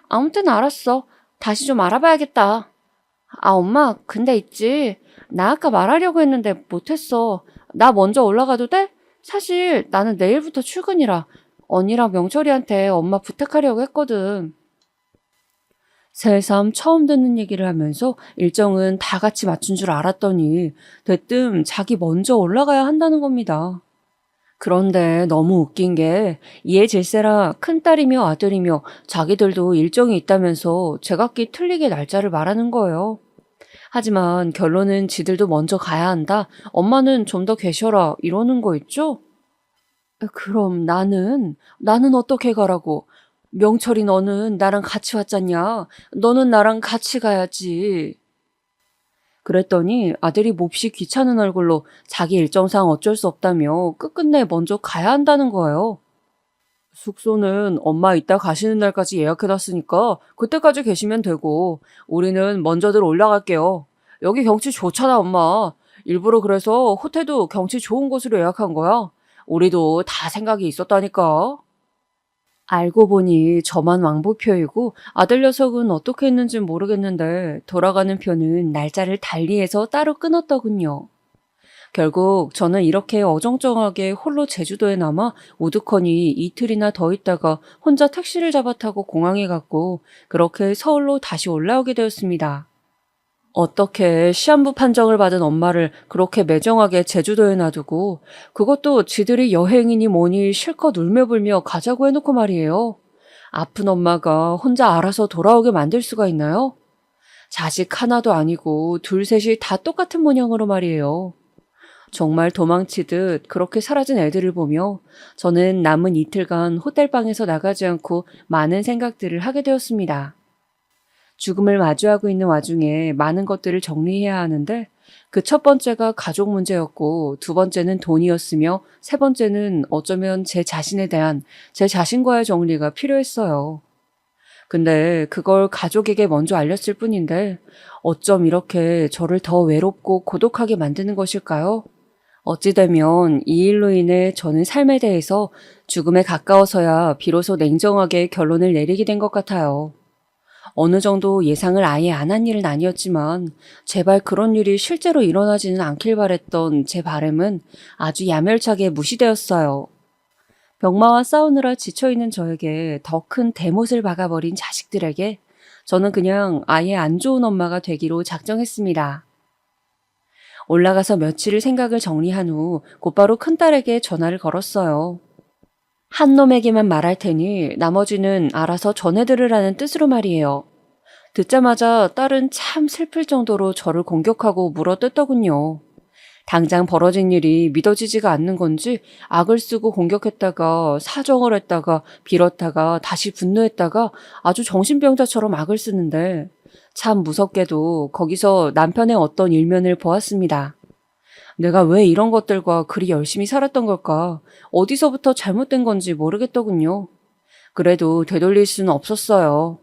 Speaker 2: 아무튼 알았어. 다시 좀 알아봐야겠다. 아, 엄마, 근데 있지. 나 아까 말하려고 했는데 못했어. 나 먼저 올라가도 돼? 사실 나는 내일부터 출근이라 언니랑 명철이한테 엄마 부탁하려고 했거든. 새삼 처음 듣는 얘기를 하면서 일정은 다 같이 맞춘 줄 알았더니 대뜸 자기 먼저 올라가야 한다는 겁니다. 그런데 너무 웃긴 게 이에 질세라 큰딸이며 아들이며 자기들도 일정이 있다면서 제각기 틀리게 날짜를 말하는 거예요. 하지만 결론은 지들도 먼저 가야 한다. 엄마는 좀 더 계셔라. 이러는 거 있죠? 그럼 나는 어떻게 가라고? 명철이 너는 나랑 같이 왔잖냐? 너는 나랑 같이 가야지. 그랬더니 아들이 몹시 귀찮은 얼굴로 자기 일정상 어쩔 수 없다며 끝끝내 먼저 가야 한다는 거예요. 숙소는 엄마 이따 가시는 날까지 예약해놨으니까 그때까지 계시면 되고 우리는 먼저들 올라갈게요. 여기 경치 좋잖아, 엄마. 일부러 그래서 호텔도 경치 좋은 곳으로 예약한 거야. 우리도 다 생각이 있었다니까. 알고 보니 저만 왕복표이고 아들 녀석은 어떻게 했는진 모르겠는데 돌아가는 표는 날짜를 달리해서 따로 끊었더군요. 결국 저는 이렇게 어정쩡하게 홀로 제주도에 남아 우두커니 이틀이나 더 있다가 혼자 택시를 잡아 타고 공항에 갔고 그렇게 서울로 다시 올라오게 되었습니다. 어떻게 시한부 판정을 받은 엄마를 그렇게 매정하게 제주도에 놔두고 그것도 지들이 여행이니 뭐니 실컷 울며불며 가자고 해놓고 말이에요. 아픈 엄마가 혼자 알아서 돌아오게 만들 수가 있나요? 자식 하나도 아니고 둘 셋이 다 똑같은 모양으로 말이에요. 정말 도망치듯 그렇게 사라진 애들을 보며 저는 남은 이틀간 호텔방에서 나가지 않고 많은 생각들을 하게 되었습니다. 죽음을 마주하고 있는 와중에 많은 것들을 정리해야 하는데 그 첫 번째가 가족 문제였고 두 번째는 돈이었으며 세 번째는 어쩌면 제 자신에 대한 제 자신과의 정리가 필요했어요. 근데 그걸 가족에게 먼저 알렸을 뿐인데 어쩜 이렇게 저를 더 외롭고 고독하게 만드는 것일까요? 어찌되면 이 일로 인해 저는 삶에 대해서 죽음에 가까워서야 비로소 냉정하게 결론을 내리게 된 것 같아요. 어느 정도 예상을 아예 안 한 일은 아니었지만 제발 그런 일이 실제로 일어나지는 않길 바랬던 제 바람은 아주 야멸차게 무시되었어요. 병마와 싸우느라 지쳐있는 저에게 더 큰 대못을 박아버린 자식들에게 저는 그냥 아예 안 좋은 엄마가 되기로 작정했습니다. 올라가서 며칠을 생각을 정리한 후 곧바로 큰딸에게 전화를 걸었어요. 한 놈에게만 말할 테니 나머지는 알아서 전해들으라는 뜻으로 말이에요. 듣자마자 딸은 참 슬플 정도로 저를 공격하고 물어뜯더군요. 당장 벌어진 일이 믿어지지가 않는 건지 악을 쓰고 공격했다가 사정을 했다가 빌었다가 다시 분노했다가 아주 정신병자처럼 악을 쓰는데 참 무섭게도 거기서 남편의 어떤 일면을 보았습니다. 내가 왜 이런 것들과 그리 열심히 살았던 걸까? 어디서부터 잘못된 건지 모르겠더군요. 그래도 되돌릴 수는 없었어요.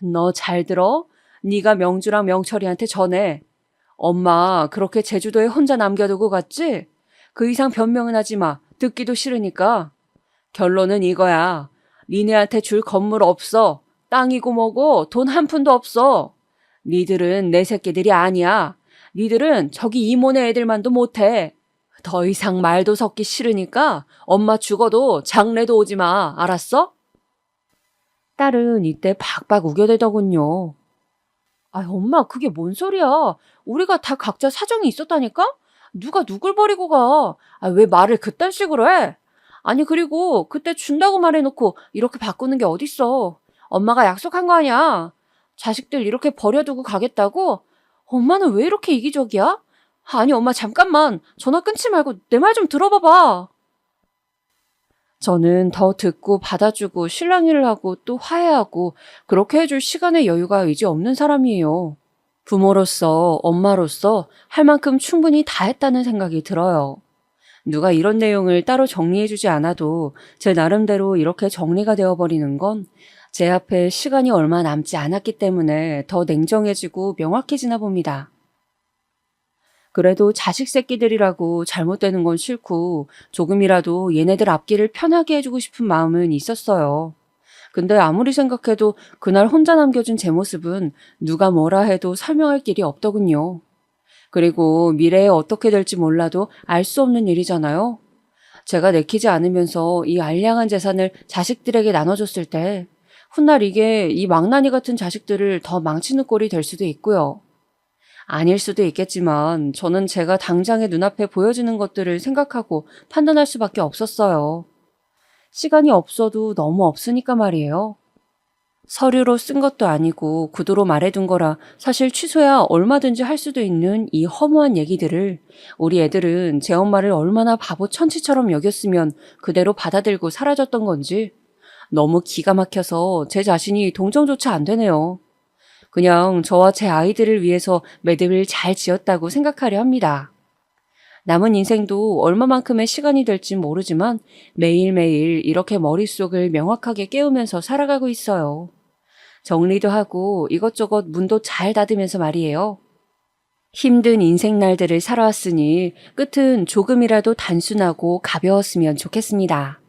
Speaker 2: 너 잘 들어? 네가 명주랑 명철이한테 전해. 엄마 그렇게 제주도에 혼자 남겨두고 갔지? 그 이상 변명은 하지 마. 듣기도 싫으니까. 결론은 이거야. 니네한테 줄 건물 없어. 땅이고 뭐고 돈 한 푼도 없어. 니들은 내 새끼들이 아니야. 니들은 저기 이모네 애들만도 못해. 더 이상 말도 섞기 싫으니까 엄마 죽어도 장례도 오지 마. 알았어? 딸은 이때 박박 우겨대더군요. 아, 엄마, 그게 뭔 소리야? 우리가 다 각자 사정이 있었다니까? 누가 누굴 버리고 가? 아, 왜 말을 그딴 식으로 해? 아니, 그리고 그때 준다고 말해놓고 이렇게 바꾸는 게 어딨어? 엄마가 약속한 거 아니야? 자식들 이렇게 버려두고 가겠다고? 엄마는 왜 이렇게 이기적이야? 아니, 엄마, 잠깐만. 전화 끊지 말고 내 말 좀 들어봐봐. 저는 더 듣고 받아주고 실랑이를 하고 또 화해하고 그렇게 해줄 시간의 여유가 이제 없는 사람이에요. 부모로서, 엄마로서 할 만큼 충분히 다 했다는 생각이 들어요. 누가 이런 내용을 따로 정리해주지 않아도 제 나름대로 이렇게 정리가 되어버리는 건 제 앞에 시간이 얼마 남지 않았기 때문에 더 냉정해지고 명확해지나 봅니다. 그래도 자식 새끼들이라고 잘못되는 건 싫고 조금이라도 얘네들 앞길을 편하게 해주고 싶은 마음은 있었어요. 근데 아무리 생각해도 그날 혼자 남겨준 제 모습은 누가 뭐라 해도 설명할 길이 없더군요. 그리고 미래에 어떻게 될지 몰라도 알 수 없는 일이잖아요. 제가 내키지 않으면서 이 알량한 재산을 자식들에게 나눠줬을 때 훗날 이게 이 망나니 같은 자식들을 더 망치는 꼴이 될 수도 있고요. 아닐 수도 있겠지만 저는 제가 당장의 눈앞에 보여지는 것들을 생각하고 판단할 수밖에 없었어요. 시간이 없어도 너무 없으니까 말이에요. 서류로 쓴 것도 아니고 구두로 말해둔 거라 사실 취소야 얼마든지 할 수도 있는 이 허무한 얘기들을 우리 애들은 제 엄마를 얼마나 바보 천치처럼 여겼으면 그대로 받아들고 사라졌던 건지 너무 기가 막혀서 제 자신이 동정조차 안 되네요. 그냥 저와 제 아이들을 위해서 매듭을 잘 지었다고 생각하려 합니다. 남은 인생도 얼마만큼의 시간이 될지 모르지만 매일매일 이렇게 머릿속을 명확하게 깨우면서 살아가고 있어요. 정리도 하고 이것저것 문도 잘 닫으면서 말이에요. 힘든 인생 날들을 살아왔으니 끝은 조금이라도 단순하고 가벼웠으면 좋겠습니다.